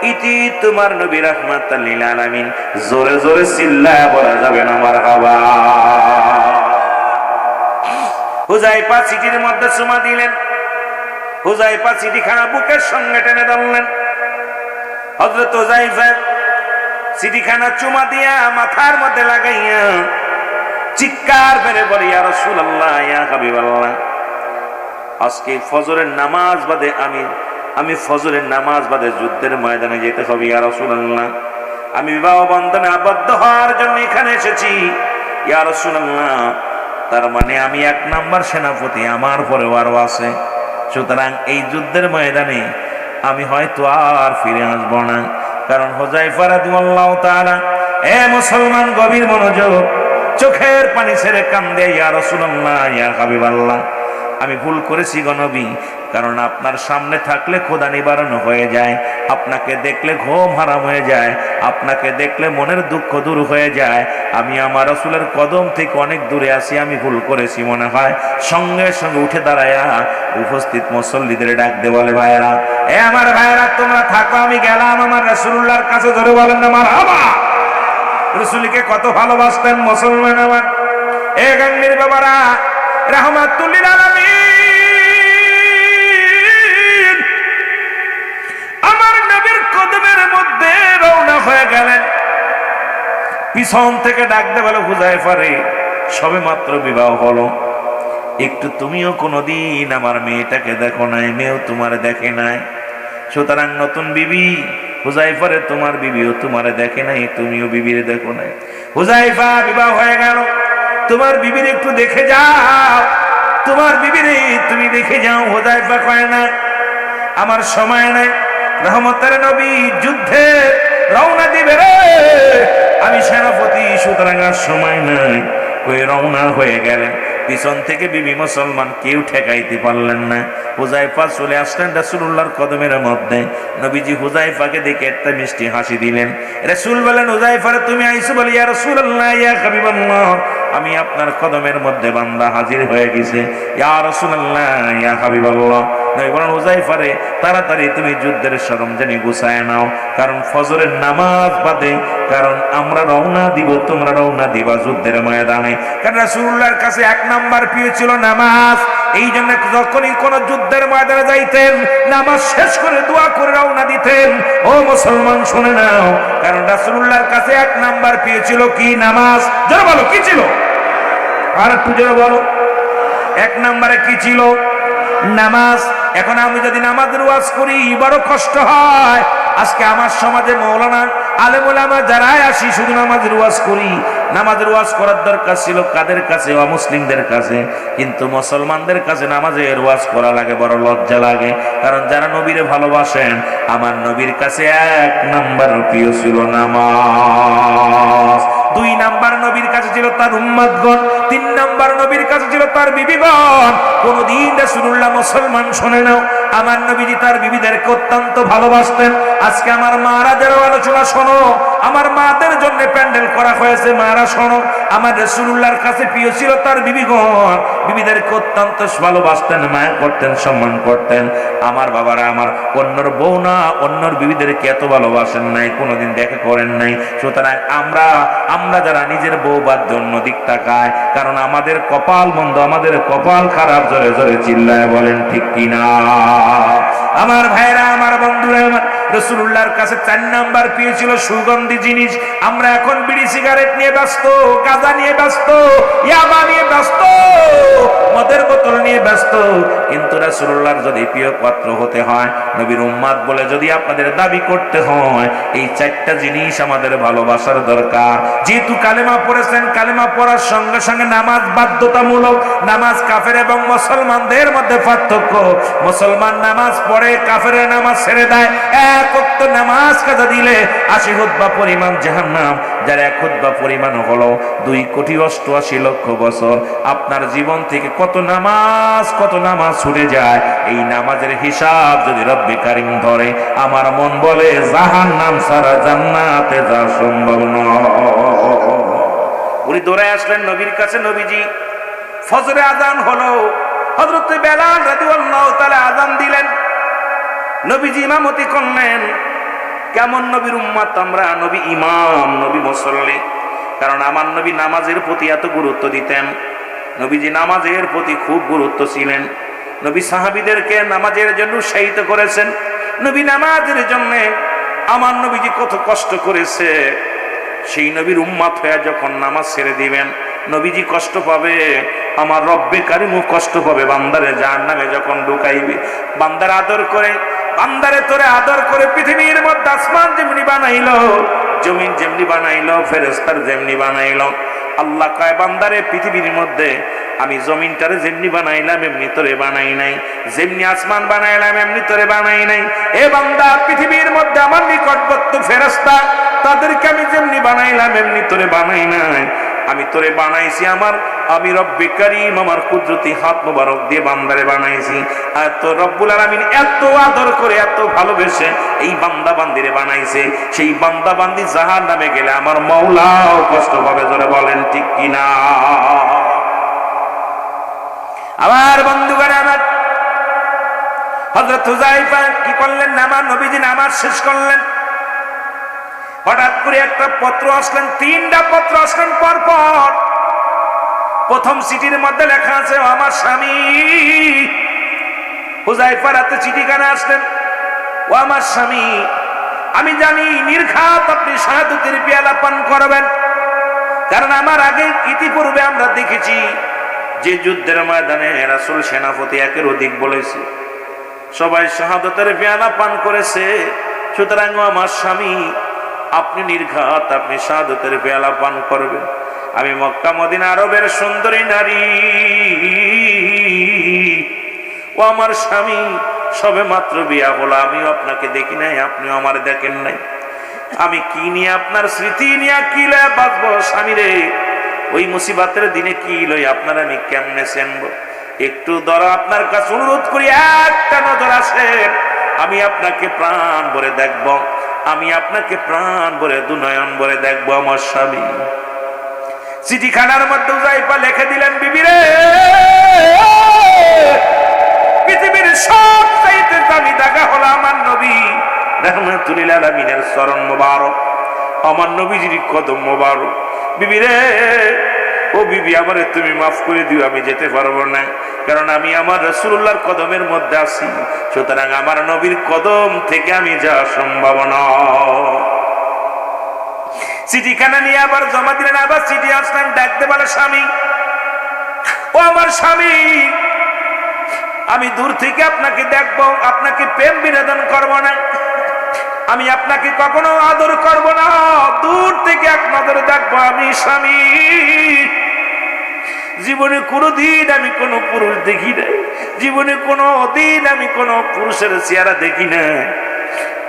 ইতি তোমার নবী রাহমাতাল লিল আলামিন। জোরে জোরে চিল্লায়া বলা যাবে না মারহাবা। হুজাইফা চিঠির মধ্যে চুমা দিলেন। হুজাইফা চিঠিখানা বুকের সঙ্গে টেনে ধরলেন। হযরত হুজাইফা চিঠিখানা চুমা দিয়া মাথার মধ্যে লাগাইয়া চিৎকার করে বলে, ইয়া রাসূলুল্লাহ, ইয়া হাবিবাল্লাহ, আজকে ফজরের নামাজ বাদে আমি ফজরের নামাজ বাদে যুদ্ধের ময়দানে যেতে হবে। ইয়া রাসূলুল্লাহ, আমি বিবাহ বন্ধনে আবদ্ধ হওয়ার জন্য এখানে এসেছি। ইয়া রাসূলুল্লাহ, তার মানে আমি 1 নাম্বার সেনাপতি, আমার পরেও আরো আছে। সুতরাং এই যুদ্ধের ময়দানে আমি হয়তো আর ফিরে আসবো না। কারণ হুজাইফা রাদিয়াল্লাহু তাআলা, এ মুসলমান, গভীর মনোযোগ, চোখের পানি ছেড়ে কান্দে, ইয়া রাসূলুল্লাহ, ইয়া হাবিবাল্লাহ, আমি ভুল করেছি গো নবী। কারণ আপনার সামনে থাকলে ক্ষুধা নিবারণ হয়ে যায়, আপনাকে দেখলে ঘুম হারাম হয়ে যায়, আপনাকে দেখলে মনের দুঃখ দূর হয়ে যায়। আমি আমার রাসূলের কদম থেকে অনেক দূরে আছি, আমি ভুল করেছি মনে হয়। সঙ্গে সঙ্গে উঠে দাঁড়ায়া উপস্থিত মুসল্লিদের ডাক দে বলে, ভাইয়েরা, এ আমার ভাইয়েরা, তোমরা থাকো, আমি গেলাম আমার রাসূলুল্লাহর কাছে। ধরে বলেন না মারহাবা। রাসূলকে কত ভালোবাসতেন মুসলমান আমার। এ গাঙ্গের বাবারা, রাহমাতুল লিল আলামিন আমার নবীর কদমের মধ্যে রওনা হয়ে গেলেন। পিছন থেকে ডাক দে বলে, হুজাইফা রে, সবে মাত্র বিবাহ হলো, একটু তুমিও কোনোদিন আমার মেয়েটাকে দেখো নাই, মেয়েও তোমার দেখে নাই। সুতরাং নতুন বিবি হুজাইফা রে, তোমার বিবিও তোমারে দেখে নাই, তুমিও বিবিরে দেখো নাই। হুজাইফা, বিবাহ হয়ে গেল, তোমার বিবির একটু দেখে যাও, তোমার বিবিরে তুমি দেখে যাও। হুজাইফা কয় না, আমার সময় নাই, রহমতের নবী যুদ্ধে রওনা দিবে রে, আমি সেনাপতি, সুতরাং আর সময় নাই। কই রওনা হয়ে গেলেন। পিছন থেকে বিবি মুসলমান কেউ ঠেকাইতে পারলেন না। হুজাইফা চলে আসলেন রাসূলুল্লাহর কদমের মধ্যে। নবীজি হুজাইফাকে দেখে একটা মিষ্টি হাসি দিলেন। রাসূল বলেন, হুজাইফা তুমি আইছো বলে, ইয়া রাসূলুল্লাহ, ইয়া হাবিবাল্লাহ, আমি আপনার কদমের মধ্যে বান্দা হাজির হয়ে গেছে। ইয়া রাসূলুল্লাহ, ইয়া হাবিবাল্লাহ। নবী বলেন, হুজাইফা রে, তাড়াতাড়ি তুমি যুদ্ধের সরঞ্জাম গুছায় নাও, কারণ ফজরের নামাজ বাদে, কারণ আমরা রওনা দিব, তোমরা রওনা দিবা যুদ্ধের ময়দানে। কারণ রাসূলুল্লাহর কাছে 1 নাম্বার প্রিয় ছিল নামাজ। এই জন্য যখনই কোন যুদ্ধের ময়দানে যাইতেন, নামাজ শেষ করে দোয়া করে রওনা দিতেন। ও মুসলমান, শুনে নাও, কারণ রাসূলুল্লাহর কাছে 1 নাম্বার প্রিয় ছিল কি? নামাজ। জোরে বলো, কি ছিল? আর একটু জোরে বলো, 1 নাম্বারে কি ছিল? নামাজ। এখন আমি যদি নামাজের ওয়াজ করি, বড় কষ্ট হয়। আজকে আমার সমাজে মাওলানা, আলেম ওলামা যারাই আসি, শুধু নামাজের ওয়াজ করি। নামাজের ওয়াজ করার দরকার ছিল কাদের কাছে? অমুসলিমদের কাছে। কিন্তু মুসলমানদের কাছে নামাজের ওয়াজ করা লাগে, বড় লজ্জা লাগে। কারণ যারা নবীরে ভালোবাসেন, আমার নবীর কাছে 1 নাম্বার প্রিয় ছিল নামাজ। 2 নাম্বার নবীর কাছে ছিল তার উম্মতগণ। 3 নাম্বার নবীর কাছে ছিল তার বিবিগণ। কোনদিন রাসূলুল্লাহ, মুসলমান শুনে নাও, আমার নবীজি তার বিবিদেরকে অত্যন্ত ভালোবাসতেন। আজকে আমার মারা যারা আলোচনা শোনো, আমার মাদের জন্য জন্য প্যান্ডেল করা হয়েছে। মারা শোনো, আমার রাসূলুল্লাহর কাছে প্রিয় ছিল তার বিবিগণ, বিবিদেরকে অত্যন্ত ভালোবাসতেন, মায়া করতেন, সম্মান করতেন। আমার বাবারা আমার অন্যর বউ না, অন্যর বিবিদেরকে এত ভালোবাসেন নাই, কোনোদিন দেখা করেন নাই। সুতরাং আমরা যারা নিজের বউ বাদ অন্য দিক তাকায়, কারণ আমাদের কপাল মন্দ, আমাদের কপাল খারাপ। জোরে জোরে চিল্লায় বলেন ঠিক কিনা? আমার ভাইরা, আমার বন্ধুরা, আমার রাসূলুল্লাহর কাছে 4 নাম্বার প্রিয় ছিল সুগন্ধি জিনিস। আমরা এখন বিড়ি সিগারেট নিয়ে ব্যস্ত, গাঁজা নিয়ে ব্যস্ত, ইয়াবা নিয়ে ব্যস্ত, মদের বোতল নিয়ে ব্যস্ত। কিন্তু রাসূলুল্লাহর যদি প্রিয় পাত্র হতে হয়, নবীর উম্মত বলে যদি আপনাদের দাবি করতে হয়, এই 4টা জিনিস আমাদের ভালোবাসার দরকার। যেহেতু কালেমা পড়েছেন, কালেমা পড়ার সঙ্গে সঙ্গে নামাজ বাধ্যতামূলক। নামাজ কাফের এবং মুসলমানদের মধ্যে পার্থক্য। মুসলমান নামাজ পড়ে, কাফেরের নামাজ ছেড়ে দেয়। এক ওয়াক্ত নামাজ কাজা দিলে 80 খুতবা পরিমাণ জাহান্নাম, যার 1 খুতবা পরিমাণ হলো 2,88,00,000 বছর। আপনার জীবন থেকে কত নামাজ ছুটে যায়, এই নামাজের হিসাব যদি রব্বে কারিম ধরে, আমার মন বলে জাহান্নাম ছাড়া জান্নাতে যাওয়া সম্ভব নয়। উনি দৌড়ে আসলেন নবীর কাছে। নবীজি ফজরে আযান হলো, হযরত বেলাল রাদিয়াল্লাহু তাআলা আযান দিলেন, নবীজি ইমামতি করলেন। কেমন নবীর উম্মত আমরা? নবী ইমাম, নবী মুসল্লি। কারণ আমার নবী নামাজের প্রতি এত গুরুত্ব দিতেন। নবীজি নামাজের প্রতি খুব গুরুত্ব ছিলেন। নবী সাহাবীদেরকে নামাজের জন্য উৎসাহিত করেছেন। নবী নামাজের জন্য আমার নবীজি কত কষ্ট করেছে। সেই নবীর উম্মত হয়ে যখন নামাজ ছেড়ে দিবেন, নবীজি কষ্ট পাবে, আমার রব্বে কারিমও কষ্ট পাবে। বান্দারে জাহান্নামে যখন ঢুকাইবে, বান্দার আদর করে, বান্দারে তোরে আদর করে পৃথিবীর মধ্যে আসমান যেমনি বানাইলো, জমিন যেমনি বানাইলো, ফেরেশতার যেমনি বানাইলো, আল্লাহ কয় বান্দারে পৃথিবীর মধ্যে আমি জমিনটারে যেমনি বানাইলাম এমনি তোরে বানাই নাই, যেমনি আসমান বানাইলাম এমনি তোরে বানাই নাই। এ বান্দা, পৃথিবীর মধ্যে আমার নিকটবর্তী ফেরেশতা তাদেরকে আমি যেমনি বানাইলাম এমনি তোরে বানাই নাই। আমি তোরে বানাইছি আমি রব্বে কারীম আমার কুদরতি হাত মোবারক দিয়ে বান্দারে বানাইছি। আর তো রব্বুল আলামিন এত আদর করে, এত ভালোবেসে এই বান্দা বান্দিরে বানাইছে। সেই বান্দা বান্দি জাহান্নামে গেলে আমার মাওলাও কষ্ট পাবে। জোরে বলেন ঠিক কিনা? আমার বন্ধুগণ, আমার হযরত হুযায়ফা কি করলেন? নবীজি নামাজ শেষ করলেন। হঠাৎ করে একটা পত্র আসলেন, 3টা পত্র আসলেন পর পর। প্রথম চিঠির মধ্যে লেখা আছে, আমার স্বামী। হুযায়ফা রাতে চিঠিখানে আসলেন, ও আমার স্বামী, আমি জানি নির্ঘাত আপনি শাহাদাতের পেয়ালা পান করবেন। কারণ আমার আগে ইতিপূর্বে আমরা দেখেছি যে যুদ্ধের ময়দানে রাসূল সেনাপতি 1-এর অধিক বলেছে, সবাই শাহাদাতের পেয়ালা পান করেছে। সুতরাং আমার স্বামী, আপনি নির্ঘাত আপনি শাহাদাতের পেয়ালা পান করবেন। আমি মক্কা মদিনা আরবের সুন্দরী নারী, ও আমার স্বামী, সবে মাত্র বিয়া হলো, আমিও আপনাকে দেখি নাই, আপনিও আমার দেখেন নাই। আমি কি নিয়ে আপনার স্মৃতি নিয়ে কি লয়ে বাঁচবো? স্বামী রে, ওই মুসিবতের দিনে কি লই আপনার আমি কেমনে চেনব? একটু ধরো, আপনার কাছে অনুরোধ করি, একটা নজর আসেন, আমি আপনাকে প্রাণ ভরে দেখব, আমি আপনাকে প্রাণ ভরে দুনয়ন ভরে দেখবো আমার স্বামী। চিঠিখানার মধ্যে হুযায়ফা লিখে দিলেন, বিবি রে, পৃথিবীর সবচাইতে দামি জায়গা হলো আমার নবী রাহমাতুল লিল আলামিনের চরণ মোবারক, আমার নবীজির কদম মোবারক। বিবি রে, ও বিবি, আমারে তুমি মাফ করে দিও, আমি যেতে পারবো না, কারণ আমি আমার রাসূলুল্লাহর কদমের মধ্যে আছি। সুতরাং আমার নবীর কদম থেকে আমি যাওয়া সম্ভব নয়। চিঠিখানা নিয়ে আবার জমা দিলেন। আবার চিঠি আসলেন, ডাকতে বলে, স্বামী, ও আমার স্বামী, আমি দূর থেকে আপনাকে দেখবো, আপনাকে প্রেম বিনোদন করব না, আমি আপনাকে কখনো আদর করব না, দূর থেকে এক নজরে দেখবো। আমি স্বামী, জীবনে কোনোদিন আমি কোনো পুরুষ দেখি নাই, জীবনে কোনো দিন আমি কোনো পুরুষের চেহারা দেখি না,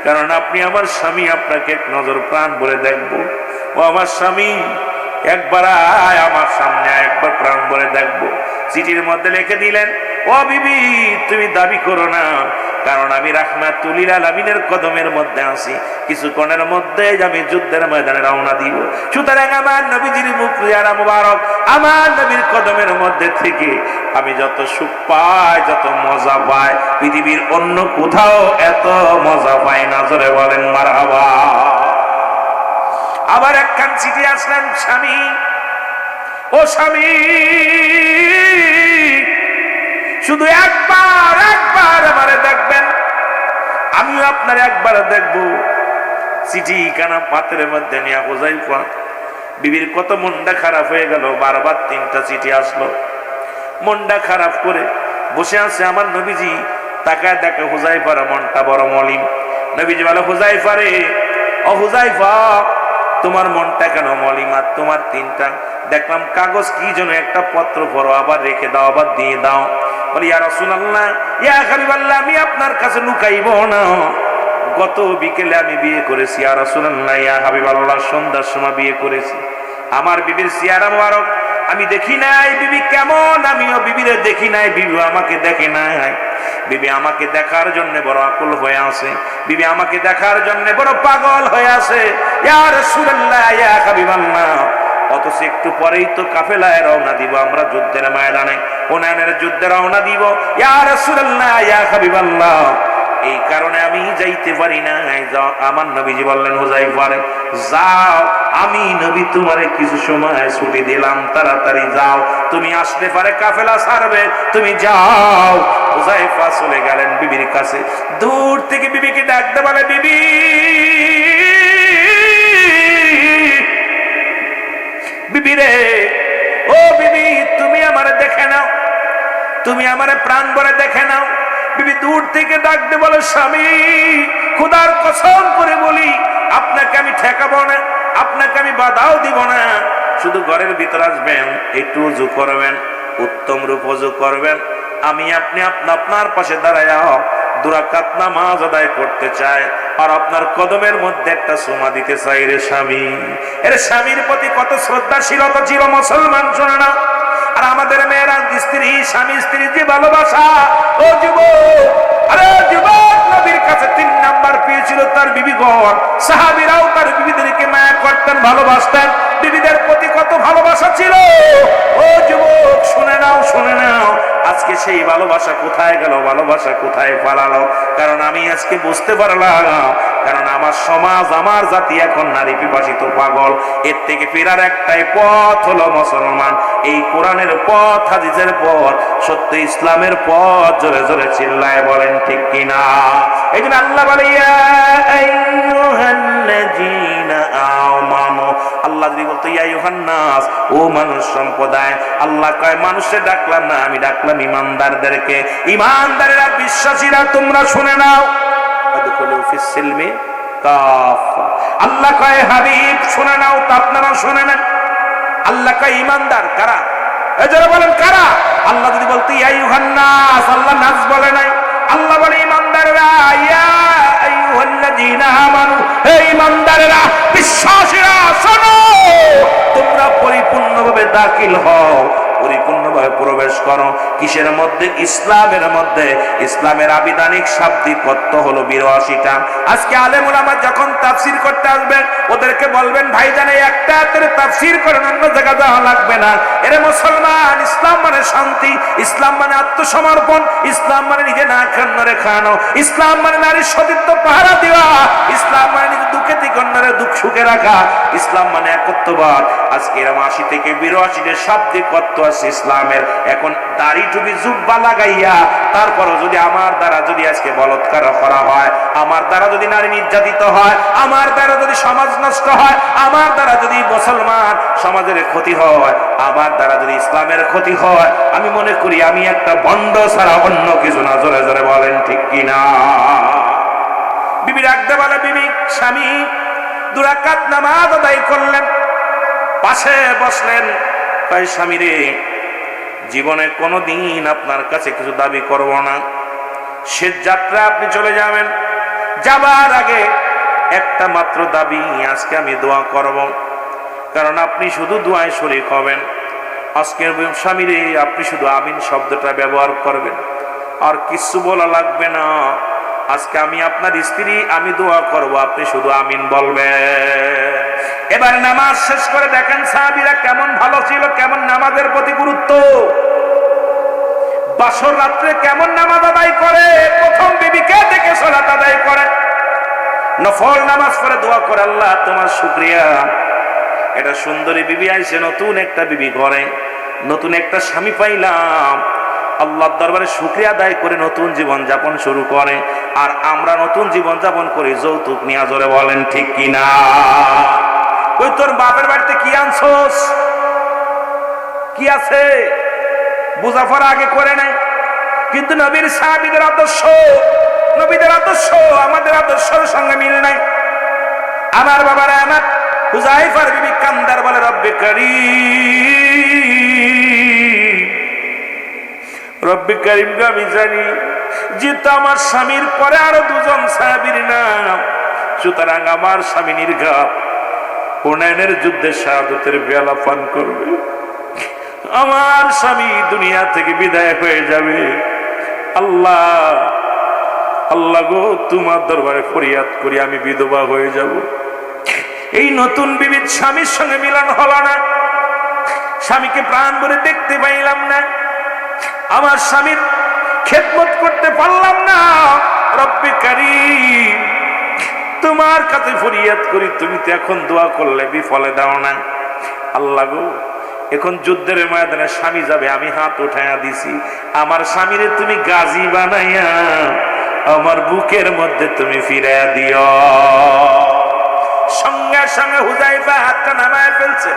কারণ আপনি আমার স্বামী, আপনাকে এক নজর প্রাণ ভরে দেখবো। ও আমার স্বামী, একবার আয় আমার সামনে, একবার প্রাণ ভরে দেখবো। চিঠির মধ্যে লিখে দিলেন, ও বিবি, তুমি দাবি করো না, কারণ আমি রাহমাতুল লিল আলামিনের কদমের মধ্যে আছি, কিছুক্ষণের মধ্যে আমি যুদ্ধের ময়দানে রওনা দিব। সুতরাং আমার নবীজির মুখ জিয়ারা মুবারক, আমার নবীর কদমের মধ্যে থেকে আমি যত সুখ পাই, যত মজা পাই, পৃথিবীর অন্য কোথাও এত মজা পাই না। জোরে বলেন মারহাবা। আবার একখান চিঠি আসলেন, স্বামী ও স্বামী, শুধু একবার আমারে দেখবেন, আমিও আপনার একবার দেখব। চিঠি কানা পাত্রের মধ্যে নিয়ে হুযায়ফা বিবির কত মনটা খারাপ হয়ে গেল, বারবার 3টা চিঠি আসলো। মনটা খারাপ করে বসে আছে আমার নবীজি, তাকায় দেখে হুযায়ফার মনটা বড় মলিন। নবীজি বলে, হুযায়ফা রে, ও হুযায়ফা, তোমার মনটা কেন মলিন? আর তোমার 3টা দেখলাম কাগজ, কি যেন একটা পত্র পড়ো, আবার রেখে দাও, আবার দিয়ে দাও। বলি, ইয়া রাসূলুল্লাহ, ইয়া হাবিবাল্লাহ, আমি আপনার কাছে লুকাইব না, গত বিকেলে আমি বিয়ে করেছি। ইয়া রাসূলুল্লাহ, ইয়া হাবিবাল্লাহ, সন্ধ্যার সময় বিয়ে করেছি। আমার বিবির চেহারা মোবারক আমি দেখি নাই, বিবি কেমন আমিও বিবিরে দেখি নাই, বিবি আমাকে দেখে নাই। বিবি আমাকে দেখার জন্য বড় আকুল হয়ে আছে, বিবি আমাকে দেখার জন্য বড় পাগল হয়ে আছে। ইয়া রাসূলুল্লাহ, ইয়া হাবিবাল্লাহ, অথচ একটু পরেই তো কাফেলায় রওনা দিব, আমরা যুদ্ধের ময়দানে, হুনাইনের যুদ্ধে রওনা দিব। ইয়া রাসূলুল্লাহ, ইয়া হাবিবাল্লাহ, এই কারণে আমি যাইতে পারি না। আমার নবীজি বললেন, হুযায়ফা রে, যাও, আমি নবী তোমারে কিছু সময় ছুটি দিলাম, তাড়াতাড়ি যাও, তুমি আসতে পারে কাফেলা ছাড়বে, তুমি যাও। হুযায়ফা চলে গেলেন বিবির কাছে। দূর থেকে বিবিকে ডাকতে বলে, বিবি, বিবি রে, ও বিবি, তুমি আমারে দেখে নাও, তুমি আমারে প্রাণ ভরে দেখে নাও। বিবি দূর থেকে ডাকতে বলে, স্বামী, খোদার কসম করে বলি, আপনাকে আমি ঠেকাবো না, আপনাকে আমি বাধাও দিব না, শুধু ঘরের ভিতর আসবেন, একটু ওযু করবেন, উত্তম রূপ ওযু করবেন, আমি আপনি আপনার পাশে দাঁড়ায় 2 রাকাত নামাজ আদায় করতে চাই, আর আপনার কদমের মধ্যে একটা চুমা দিতে চাই রে স্বামী। এর স্বামীর প্রতি কত শ্রদ্ধাশীলতা ছিল মুসলমান, শোনে না? আর আমাদের মেয়েরা স্ত্রী, স্বামী স্ত্রীর যে ভালোবাসা, ও যুবক, আরে যুবক, নবীর কাছে 3 নাম্বার পেয়েছিল তার বিবিগণ। সাহাবীরাও তার বিবিদেরকে মায়া করতেন, ভালোবাসতেন, বিবিদের প্রতি কত ভালোবাসা ছিল। ও যুবক, শুনে নাও, শুনে নাও, আজকে সেই ভালোবাসা কোথায় গেল, ভালোবাসা কোথায় পালালো? কারণ আমি আজকে বুঝতে পারলাম, কারণ আমার সমাজ, আমার জাতি এখন নারী পিপাসিত, পাগল। এর থেকে ফেরার একটাই পথ হলো মুসলমান, এই কোরআনের পথ, হাদিসের পথ, সত্য ইসলামের পথ। জোরে জোরে চিল্লায় বলেন ঠিক কিনা? এই জন্য আল্লাহ বলে, ইয়া আইয়ুহাল্লাযীনা আমানু, আল্লাহ যদি বলতো ইয়া আইয়ুহান নাস, ও মানুষ সম্প্রদায়, আল্লাহ কয় মানুষে ডাকলাম না, আমি ডাকলাম ইমানদারদেরকে। ইমানদারেরা, বিশ্বাসীরা, তোমরা শুনে নাও, আদখুলু ফিস সিলমি কাফা। আল্লাহ কয় হাবিব শুনে নাও, তা আপনারা শুনে নেন। আল্লাহ কয় ইমানদার কারা? এজরা বলেন কারা? আল্লাহ যদি বলতো ইয়া আইয়ুহান নাস, আল্লাহ নাস বলে নাই, আল্লাহ বলে ইমানদাররা, ইয়া আইয়ুহাল্লাযীনা আমানু, হে ইমানদাররা, বিশ্বাসীরা, শোনো, তোমরা পরিপূর্ণভাবে দাখিল হও, পরিপূর্ণভাবে প্রবেশ করো। কিসের মধ্যে? ইসলামের মধ্যে। ইসলামের আবিধানিক শাব্দিক অর্থ হলো 82টা। আজকে আলেম ওলামা যখন তাফসীর করতে আসবেন, ওদেরকে বলবেন, ভাইজান এই একটা আয়াতের তাফসীর করেন, অন্য জায়গা যাওয়া লাগবে না। এরে মুসলমান, ইসলাম মানে শান্তি, ইসলাম মানে আত্মসমর্পণ, ইসলাম মানে নিজে না খান্নরে খানো, ইসলাম মানে নারীর সতীত্ব পাহারা দেওয়া, ইসলাম মানে নিজে দুঃখে থেকে অন্যরে দুঃখ সুখে রাখা, ইসলাম মানে একত্ববাদ। আজকে এরকম 80 থেকে 82 শাব্দিক অর্থ আছে ইসলামের। এখন দাড়ি টুপি জুব্বা লাগাইয়া তারপরও যদি আমার দ্বারা যদি আজকে বলৎকার করা হয়, আমার দ্বারা যদি নারী নির্যাতিত হয়, আমার দ্বারা যদি সমাজ নষ্ট হয়, আমার দ্বারা যদি মুসলমান সমাজের ক্ষতি হয়, আমার দ্বারা যদি ইসলামের ক্ষতি হয়, আমি মনে করি আমি একটা ভণ্ড ছাড়া অন্য কিছু না। জোরে জোরে বলেন ঠিক কিনা? বিবি রাখতে বলে, বিবি, স্বামী 2 রাকাত নামাজ আদায় করলেন, পাশে বসলেন, তাই স্বামী রে, জীবনে কোনোদিন আপনার কাছে কিছু দাবি করব না, শেষ যাত্রা আপনি চলে যাবেন, যাবার আগে একটা মাত্র দাবি, আজকে আমি দোয়া করব, কারণ আপনি শুধু দোয়ায় শরীক হবেন। আজকের স্বামী রে, আপনি শুধু আমিন শব্দটা ব্যবহার করবেন, আর কিছু বলা লাগবে না। আজকে আমি আপনার স্ত্রী, আমি দোয়া করব, আপনি শুধু আমিন বলবেন। এবার নামাজ শেষ করে দেখেন সাহাবীরা কেমন ভালো ছিল, কেমন নামাজের প্রতি গুরুত্ব, বাসর রাত্রে কেমন নামাজ আদায় করে, প্রথম বিবিকে দেখে সালাত আদায় করে, নফল নামাজ পড়ে দোয়া করে, আল্লাহ তোমার শুকরিয়া, এটা সুন্দরী বিবি আইছে, নতুন একটা বিবি ঘরে, নতুন একটা স্বামী পাইলাম, আল্লাহর দরবারে শুকরিয়া আদায় করে নতুন জীবন যাপন শুরু করে। আর আমরা নতুন জীবন যাপন করি যৌতুক নিয়ে। জোরে বলেন ঠিক কিনা? ওই তোর বাপের বাড়িতে কি আনছস, কি আছে বুঝাফার আগে করে নাই। কিন্তু নবীর সাহাবীদের আদর্শ, নবীদের আদর্শ আমাদের আদর্শের সঙ্গে মিল নাই। আমার বাবারা, আমার হুযায়ফার বিবি কান্দার বলে, রব্বে কারীম, রব্বে কারীম, আমি জানি যেহেতু আমার স্বামীর পরে আরো দুজন সাহাবীর নাম, সুতরাং আমার স্বামী নির্ঘাত হুনাইনের যুদ্ধে শাহাদাতের পেয়ালা পান করবে, আমার স্বামী দুনিয়া থেকে বিদায় হয়ে যাবে। আল্লাহ, আল্লাহ গো, তোমার দরবারে ফরিয়াদ করি আমি বিধবা হয়ে যাব। এই নতুন বিবির স্বামীর সঙ্গে মিলন হলো না, স্বামীকে প্রাণ ভরে দেখতে পাইলাম না, আমার স্বামীর খেদমত করতে পারলাম না। রব্বে কারীম, তোমার কাছে ফরিয়াদ করি, তুমি তো এখন দোয়া করলে বিফলে দাও না। আল্লাহ গো, এখন যুদ্ধের ময়দানে স্বামী যাবে, আমি হাত উঠাইয়া দিছি, আমার স্বামীরে তুমি গাজী বানাইয়া আমার বুকের মধ্যে তুমি ফিরাইয়া দিও। সঙ্গে সঙ্গে হুযায়ফা হাতটা নামায় ফেলছে।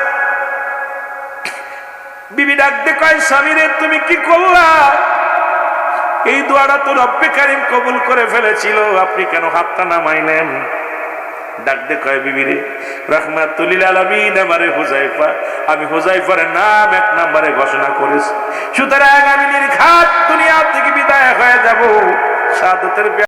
বিবি ডাক দিয়ে কয়, স্বামীরে তুমি কি করলা? এই দোয়াটা তো রব্বে কারীম কবুল করে ফেলেছিল, আপনি কেন হাতটা নামাইলেন? ডাক দিয়ে কয়, বিবিরে, রাহমাতুল লিল আলামিন আমারে হুযায়ফা, আমি হুযায়ফার নাম এক নম্বরে ঘোষণা করেছি, সুতরাং আমি নির্ঘাত দুনিয়া থেকে বিদায় হয়ে যাব। শাহাদাতের